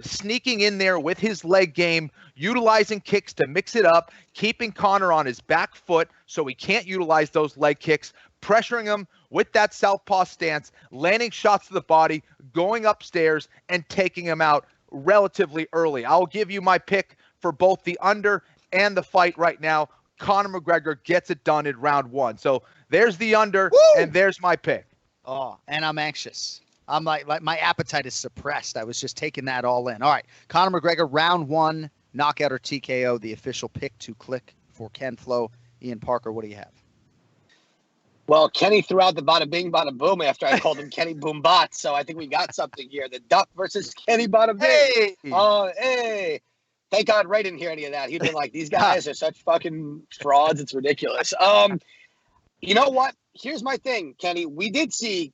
sneaking in there with his leg game, utilizing kicks to mix it up, keeping Conor on his back foot so he can't utilize those leg kicks, pressuring him with that southpaw stance, landing shots to the body, going upstairs, and taking him out relatively early. I'll give you my pick for both the under and the fight right now. Conor McGregor gets it done in round 1. So there's the under, and there's my pick. Oh, and I'm anxious. I'm like my appetite is suppressed. I was just taking that all in. All right, Conor McGregor, round 1, knockout or TKO, the official pick to click for Ken Flo. Ian Parker, what do you have? Well, Kenny threw out the bada bing, bada boom after I called him Kenny Boombot, so I think we got something here. The Duck versus Kenny Bada Bing. Hey! Oh, hey. Thank God Ray didn't hear any of that. He'd been like, these guys are such fucking frauds. It's ridiculous. You know what? Here's my thing, Kenny. We did see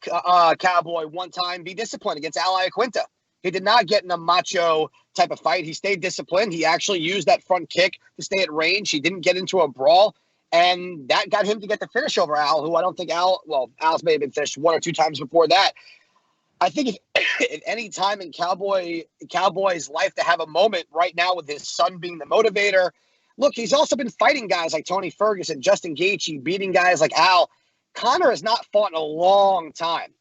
Cowboy one time be disciplined against Al Iaquinta. He did not get in a macho type of fight. He stayed disciplined. He actually used that front kick to stay at range. He didn't get into a brawl. And that got him to get the finish over Al, who I don't think Al's may have been finished 1 or 2 times before that. I think if any time in Cowboy's life to have a moment right now with his son being the motivator. Look, he's also been fighting guys like Tony Ferguson, Justin Gaethje, beating guys like Al. Conor has not fought in a long time.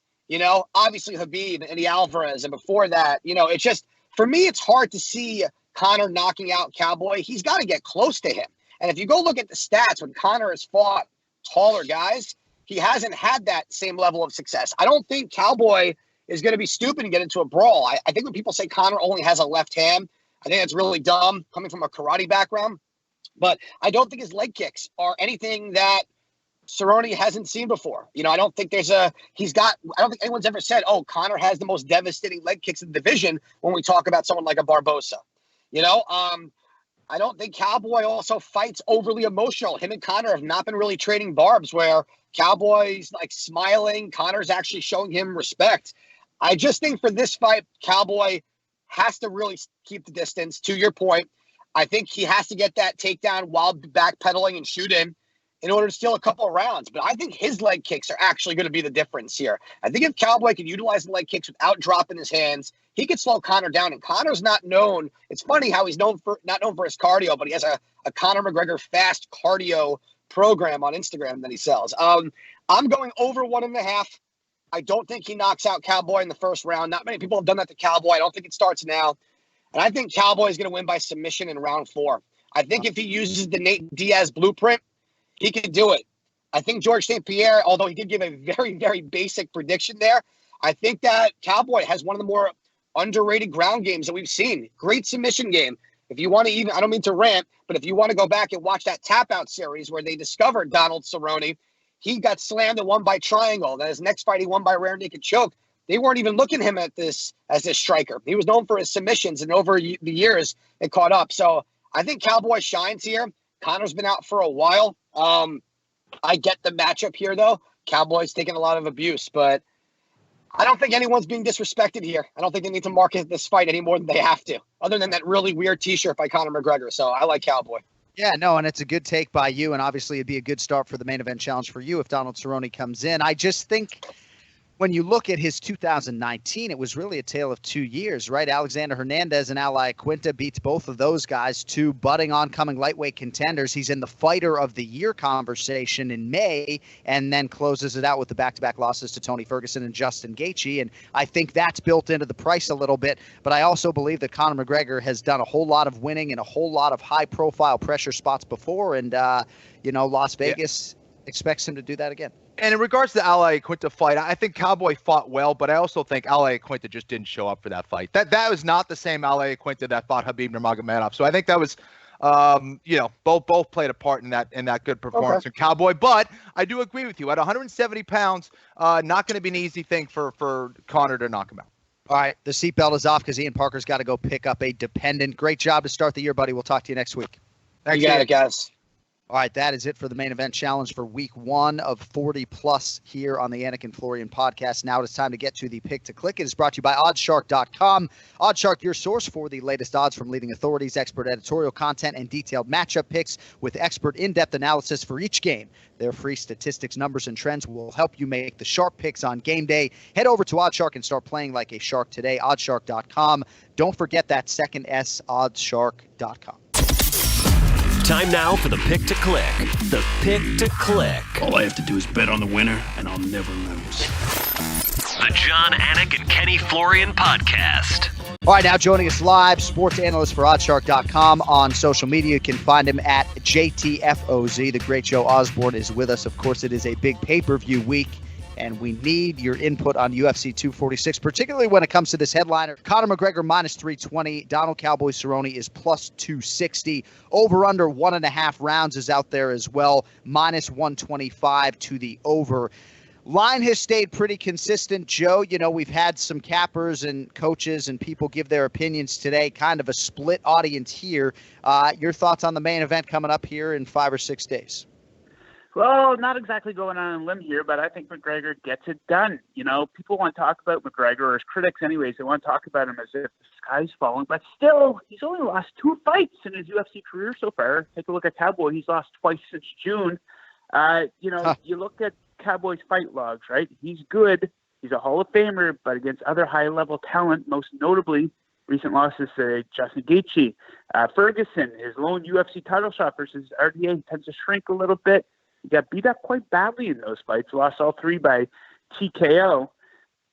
Obviously Habib and Eddie Alvarez, and before that, it's just, for me, it's hard to see Conor knocking out Cowboy. He's got to get close to him. And if you go look at the stats, when Conor has fought taller guys, he hasn't had that same level of success. I don't think Cowboy is going to be stupid and get into a brawl. I think when people say Conor only has a left hand, I think that's really dumb coming from a karate background. But I don't think his leg kicks are anything that Cerrone hasn't seen before. I don't think I don't think anyone's ever said, oh, Conor has the most devastating leg kicks in the division when we talk about someone like a Barbosa. I don't think Cowboy also fights overly emotional. Him and Conor have not been really trading barbs where Cowboy's like smiling. Conor's actually showing him respect. I just think for this fight, Cowboy has to really keep the distance. To your point, I think he has to get that takedown while backpedaling and shoot in order to steal a couple of rounds. But I think his leg kicks are actually going to be the difference here. I think if Cowboy can utilize the leg kicks without dropping his hands, he could slow Conor down. And Conor's not known. It's funny how he's not known for his cardio, but he has a Conor McGregor fast cardio program on Instagram that he sells. I'm going over 1.5. I don't think he knocks out Cowboy in the first round. Not many people have done that to Cowboy. I don't think it starts now. And I think Cowboy is going to win by submission in round 4. I think if he uses the Nate Diaz blueprint, he could do it. I think George St. Pierre, although he did give a very, very basic prediction there, I think that Cowboy has one of the more underrated ground games that we've seen. Great submission game. If you want to I don't mean to rant, but if you want to go back and watch that tap out series where they discovered Donald Cerrone, he got slammed and won by triangle. Then his next fight, he won by rear naked choke. They weren't even looking at him as this striker. He was known for his submissions, and over the years, it caught up. So I think Cowboy shines here. Conor's been out for a while. I get the matchup here, though. Cowboy's taking a lot of abuse, but I don't think anyone's being disrespected here. I don't think they need to market this fight any more than they have to, other than that really weird T-shirt by Conor McGregor. So I like Cowboy. Yeah, no, and it's a good take by you, and obviously it'd be a good start for the main event challenge for you if Donald Cerrone comes in. I just think when you look at his 2019, it was really a tale of 2 years, right? Alexander Hernandez and Al Iaquinta beats both of those guys, 2 budding oncoming lightweight contenders. He's in the fighter of the year conversation in May, and then closes it out with the back-to-back losses to Tony Ferguson and Justin Gaethje. And I think that's built into the price a little bit. But I also believe that Conor McGregor has done a whole lot of winning in a whole lot of high-profile pressure spots before. And, Las Vegas expects him to do that again. And in regards to the Al Iaquinta fight, I think Cowboy fought well, but I also think Al Iaquinta just didn't show up for that fight. That was not the same Al Iaquinta that fought Khabib Nurmagomedov. So I think that was, both played a part in that good performance from Cowboy. But I do agree with you. At 170 pounds, not going to be an easy thing for Conor to knock him out. All right, the seatbelt is off because Ian Parker's got to go pick up a dependent. Great job to start the year, buddy. We'll talk to you next week. Thanks, you got it, guys. All right, that is it for the main event challenge for week 1 of 40 plus here on the Anik Florian podcast. Now it's time to get to the pick to click. It is brought to you by Oddsshark.com. Oddsshark, your source for the latest odds from leading authorities, expert editorial content, and detailed matchup picks with expert in-depth analysis for each game. Their free statistics, numbers, and trends will help you make the sharp picks on game day. Head over to Oddsshark and start playing like a shark today. Oddsshark.com. Don't forget that second S, Oddsshark.com. Time now for the pick to click. The pick to click. All I have to do is bet on the winner, and I'll never lose. The Jon, Anik, and Kenny Florian podcast. All right, now joining us live, sports analyst for Oddsshark.com on social media. You can find him at JTFOZ. The great Joe Osborne is with us. Of course, it is a big pay-per-view week, and we need your input on UFC 246, particularly when it comes to this headliner. Conor McGregor minus 320. Donald Cowboy Cerrone is plus 260. Over under 1.5 rounds is out there as well. Minus 125 to the over. Line has stayed pretty consistent, Joe. We've had some cappers and coaches and people give their opinions today. Kind of a split audience here. Your thoughts on the main event coming up here in 5 or 6 days? Well, not exactly going on a limb here, but I think McGregor gets it done. People want to talk about McGregor, or his critics anyways, they want to talk about him as if the sky's falling. But still, he's only lost 2 fights in his UFC career so far. Take a look at Cowboy. He's lost twice since June. You look at Cowboy's fight logs, right? He's good. He's a Hall of Famer, but against other high-level talent, most notably recent losses to Justin Gaethje. Ferguson, his lone UFC title shot versus RDA, tends to shrink a little bit. He got beat up quite badly in those fights, lost all 3 by TKO.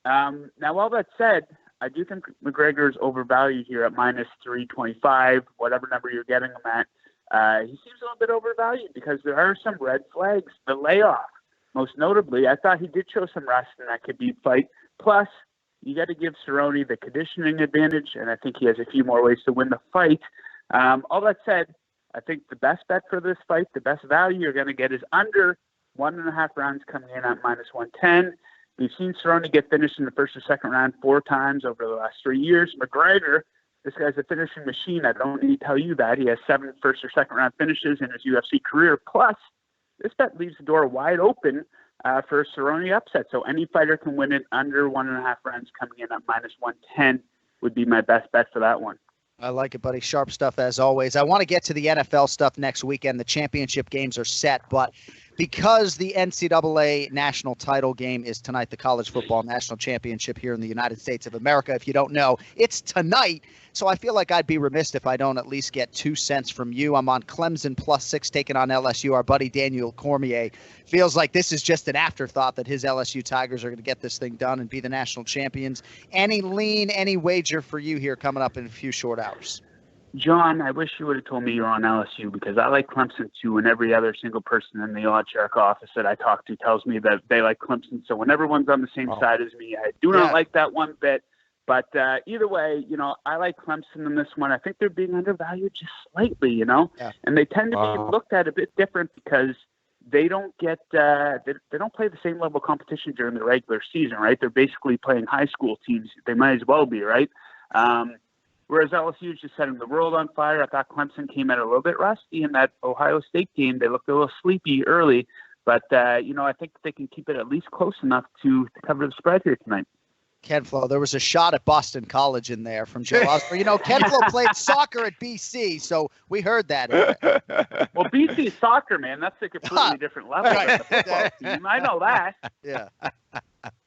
Now, all that said, I do think McGregor is overvalued here at minus 325, whatever number you're getting him at. He seems a little bit overvalued because there are some red flags. The layoff, most notably, I thought he did show some rust in that Khabib fight. Plus, you got to give Cerrone the conditioning advantage, and I think he has a few more ways to win the fight. All that said, I think the best bet for this fight, the best value you're going to get is under 1.5 rounds coming in at -110. We've seen Cerrone get finished in the first or second round 4 times over the last 3 years. McGregor, this guy's a finishing machine. I don't need to tell you that. He has 7 first or second round finishes in his UFC career. Plus, this bet leaves the door wide open for Cerrone upset. So any fighter can win it under 1.5 rounds coming in at -110 would be my best bet for that one. I like it, buddy. Sharp stuff as always. I want to get to the NFL stuff next weekend. The championship games are set, but because the NCAA national title game is tonight, the college football national championship here in the United States of America, if you don't know, it's tonight. So I feel like I'd be remiss if I don't at least get 2 cents from you. I'm on Clemson +6 taking on LSU. Our buddy Daniel Cormier feels like this is just an afterthought that his LSU Tigers are going to get this thing done and be the national champions. Any lean, any wager for you here coming up in a few short hours? John, I wish you would have told me you're on LSU because I like Clemson too, and every other single person in the Oddsshark office that I talk to tells me that they like Clemson. So when everyone's on the same side as me, I do not like that one bit. But either way, I like Clemson in this one. I think they're being undervalued just slightly, and they tend to be looked at a bit different because they don't get they don't play the same level of competition during the regular season, right? They're basically playing high school teams. They might as well be, right? Whereas LSU is just setting the world on fire. I thought Clemson came out a little bit rusty in that Ohio State game. They looked a little sleepy early, but I think they can keep it at least close enough to cover the spread here tonight. Ken Flo, there was a shot at Boston College in there from Joe Osborne. Ken Flo played soccer at BC, so we heard that. Well, BC soccer, man, that's a completely different level than the football team. I know that. Yeah.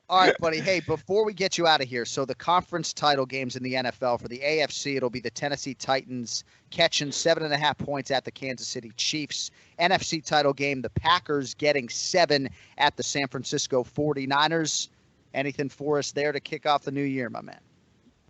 All right, buddy. Hey, before we get you out of here, so the conference title games in the NFL for the AFC, it'll be the Tennessee Titans catching 7.5 points at the Kansas City Chiefs. NFC title game, the Packers getting 7 at the San Francisco 49ers. Anything for us there to kick off the new year, my man?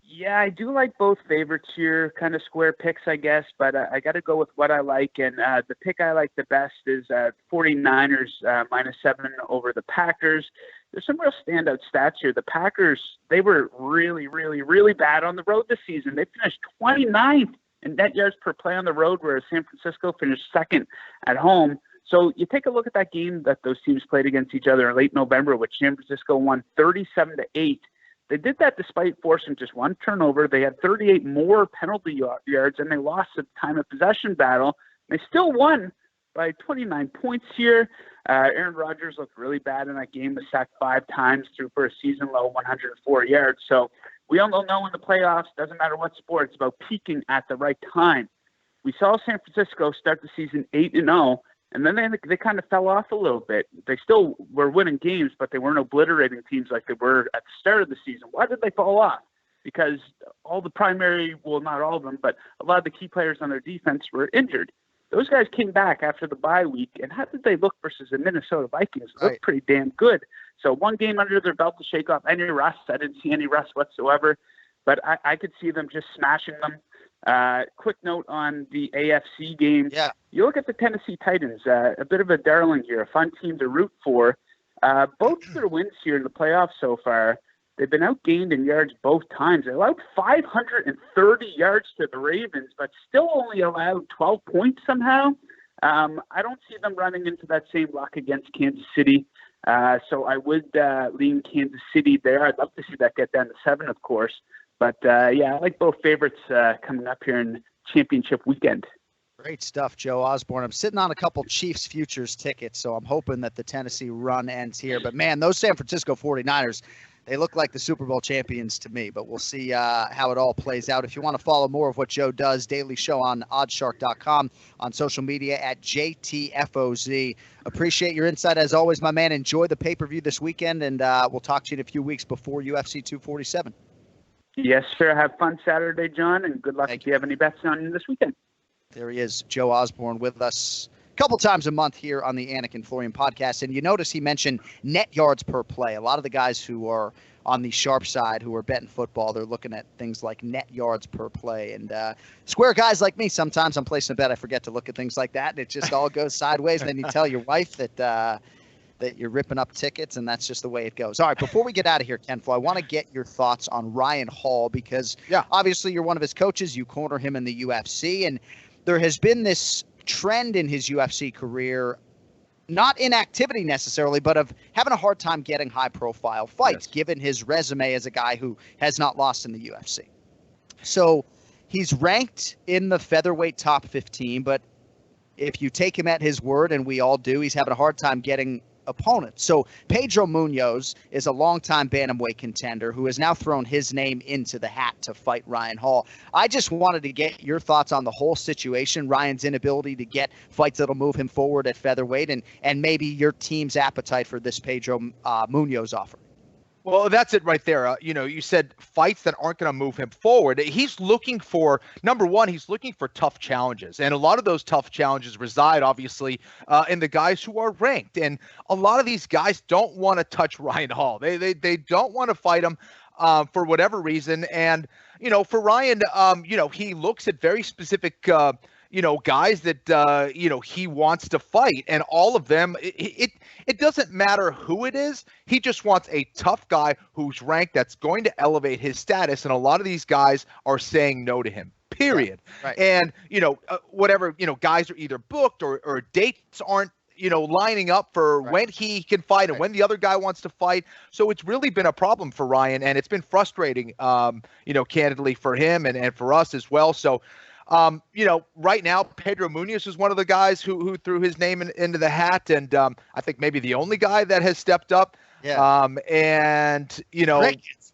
Yeah, I do like both favorites here, kind of square picks, I guess, but I got to go with what I like. And the pick I like the best is 49ers -7 over the Packers. There's some real standout stats here. The Packers, they were really, really, really bad on the road this season. They finished 29th in net yards per play on the road, whereas San Francisco finished 2nd at home. So you take a look at that game that those teams played against each other in late November, which San Francisco won 37-8. They did that despite forcing just 1 turnover. They had 38 more penalty yards, and they lost the time of possession battle. They still won by 29 points here. Aaron Rodgers looked really bad in that game. Was sacked 5 times, threw for a season-low 104 yards. So we all know in the playoffs, doesn't matter what sport, it's about peaking at the right time. We saw San Francisco start the season 8-0, and then they kind of fell off a little bit. They still were winning games, but they weren't obliterating teams like they were at the start of the season. Why did they fall off? Because all the primary, well, not all of them, but a lot of the key players on their defense were injured. Those guys came back after the bye week, and how did they look versus the Minnesota Vikings? They looked pretty damn good. So 1 game under their belt to shake off any rust. I didn't see any rust whatsoever, but I could see them just smashing them. Quick note on the AFC game. Yeah. You look at the Tennessee Titans, a bit of a darling here, a fun team to root for. Both of their wins here in the playoffs so far, they've been outgained in yards both times. They allowed 530 yards to the Ravens, but still only allowed 12 points somehow. I don't see them running into that same luck against Kansas City. So I would lean Kansas City there. I'd love to see that get down to 7, of course. But, yeah, I like both favorites coming up here in championship weekend. Great stuff, Joe Osborne. I'm sitting on a couple Chiefs futures tickets, so I'm hoping that the Tennessee run ends here. But, man, those San Francisco 49ers, they look like the Super Bowl champions to me, but we'll see how it all plays out. If you want to follow more of what Joe does, daily show on Oddsshark.com, on social media at JTFOZ. Appreciate your insight as always, my man. Enjoy the pay-per-view this weekend, and we'll talk to you in a few weeks before UFC 247. Yes, sir. Have fun Saturday, John, and good luck if you have any bets on this weekend. There he is, Joe Osborne, with us a couple times a month here on the Anik and Florian podcast. And you notice he mentioned net yards per play. A lot of the guys who are on the sharp side, who are betting football, they're looking at things like net yards per play. And square guys like me, sometimes I'm placing a bet, I forget to look at things like that, and it just all goes sideways. And then you tell your wife that that you're ripping up tickets, and that's just the way it goes. All right, before we get out of here, Ken Flo, I want to get your thoughts on Ryan Hall because obviously you're one of his coaches. You corner him in the UFC, and there has been this trend in his UFC career, not inactivity necessarily, but of having a hard time getting high-profile fights, given his resume as a guy who has not lost in the UFC. So he's ranked in the featherweight top 15, but if you take him at his word, and we all do, he's having a hard time getting opponents. So Pedro Munoz is a longtime bantamweight contender who has now thrown his name into the hat to fight Ryan Hall. I just wanted to get your thoughts on the whole situation, Ryan's inability to get fights that'll move him forward at featherweight, and maybe your team's appetite for this Pedro Munoz offer. Well, that's it right there. You said fights that aren't going to move him forward. He's looking for, number one, he's looking for tough challenges. And a lot of those tough challenges reside, obviously, in the guys who are ranked. And a lot of these guys don't want to touch Ryan Hall. They don't want to fight him for whatever reason. And, for Ryan, he looks at very specific guys that, he wants to fight, and all of them, it doesn't matter who it is. He just wants a tough guy who's ranked that's going to elevate his status. And a lot of these guys are saying no to him, period. Right. And, whatever, guys are either booked or dates aren't, lining up for when he can fight and when the other guy wants to fight. So it's really been a problem for Ryan, and it's been frustrating, candidly for him and for us as well. So, right now, Pedro Munoz is one of the guys who threw his name into the hat, and I think maybe the only guy that has stepped up. Yeah. Crickets,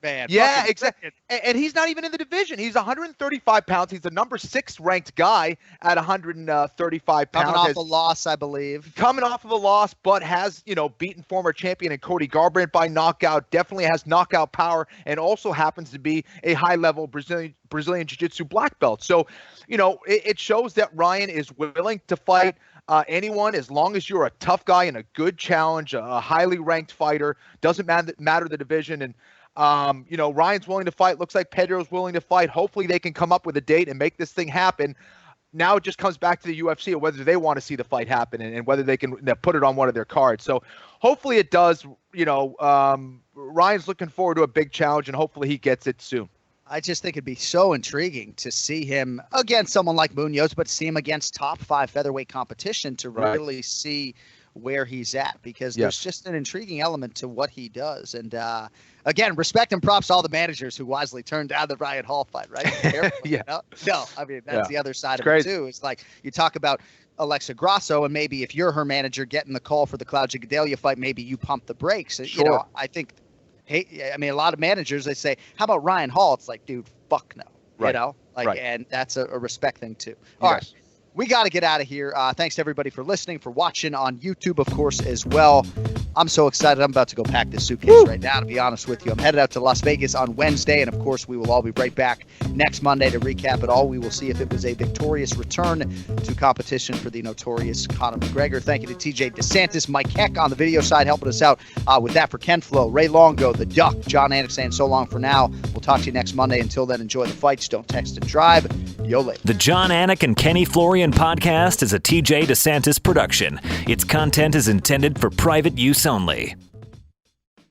man. Yeah, exactly. And he's not even in the division. He's 135 pounds. He's the number 6 ranked guy at 135 pounds. Coming off a loss, I believe. Coming off of a loss, but has, beaten former champion and Cody Garbrandt by knockout, definitely has knockout power, and also happens to be a high-level Brazilian Jiu-Jitsu black belt. So, it shows that Ryan is willing to fight anyone as long as you're a tough guy and a good challenge, a highly ranked fighter. Doesn't matter the division. And, Ryan's willing to fight. Looks like Pedro's willing to fight. Hopefully they can come up with a date and make this thing happen. Now it just comes back to the UFC of whether they want to see the fight happen and whether they can put it on one of their cards. So hopefully it does. Ryan's looking forward to a big challenge, and hopefully he gets it soon. I just think it'd be so intriguing to see him against someone like Munoz, but see him against top 5 featherweight competition to really see where he's at, because there's just an intriguing element to what he does. And again, respect and props to all the managers who wisely turned down the Ryan Hall fight, right? No, I mean, that's the other side of it too. It's like you talk about Alexa Grasso, and maybe if you're her manager getting the call for the Claudia Gadelha fight, maybe you pump the brakes. Sure. I think a lot of managers, they say, how about Ryan Hall? It's like, dude, fuck no. Right. And that's a respect thing too. All right. We got to get out of here. Thanks to everybody for listening, for watching on YouTube, of course, as well. I'm so excited. I'm about to go pack this suitcase right now, to be honest with you. I'm headed out to Las Vegas on Wednesday, and, of course, we will all be right back next Monday to recap it all. We will see if it was a victorious return to competition for the notorious Conor McGregor. Thank you to TJ DeSantis, Mike Heck on the video side helping us out with that for Ken Flo, Ray Longo, The Duck, John Anik saying so long for now. We'll talk to you next Monday. Until then, enjoy the fights. Don't text and drive. Yo later. The Jon Anik and Kenny Florian podcast is a TJ DeSantis production. Its content is intended for private use only.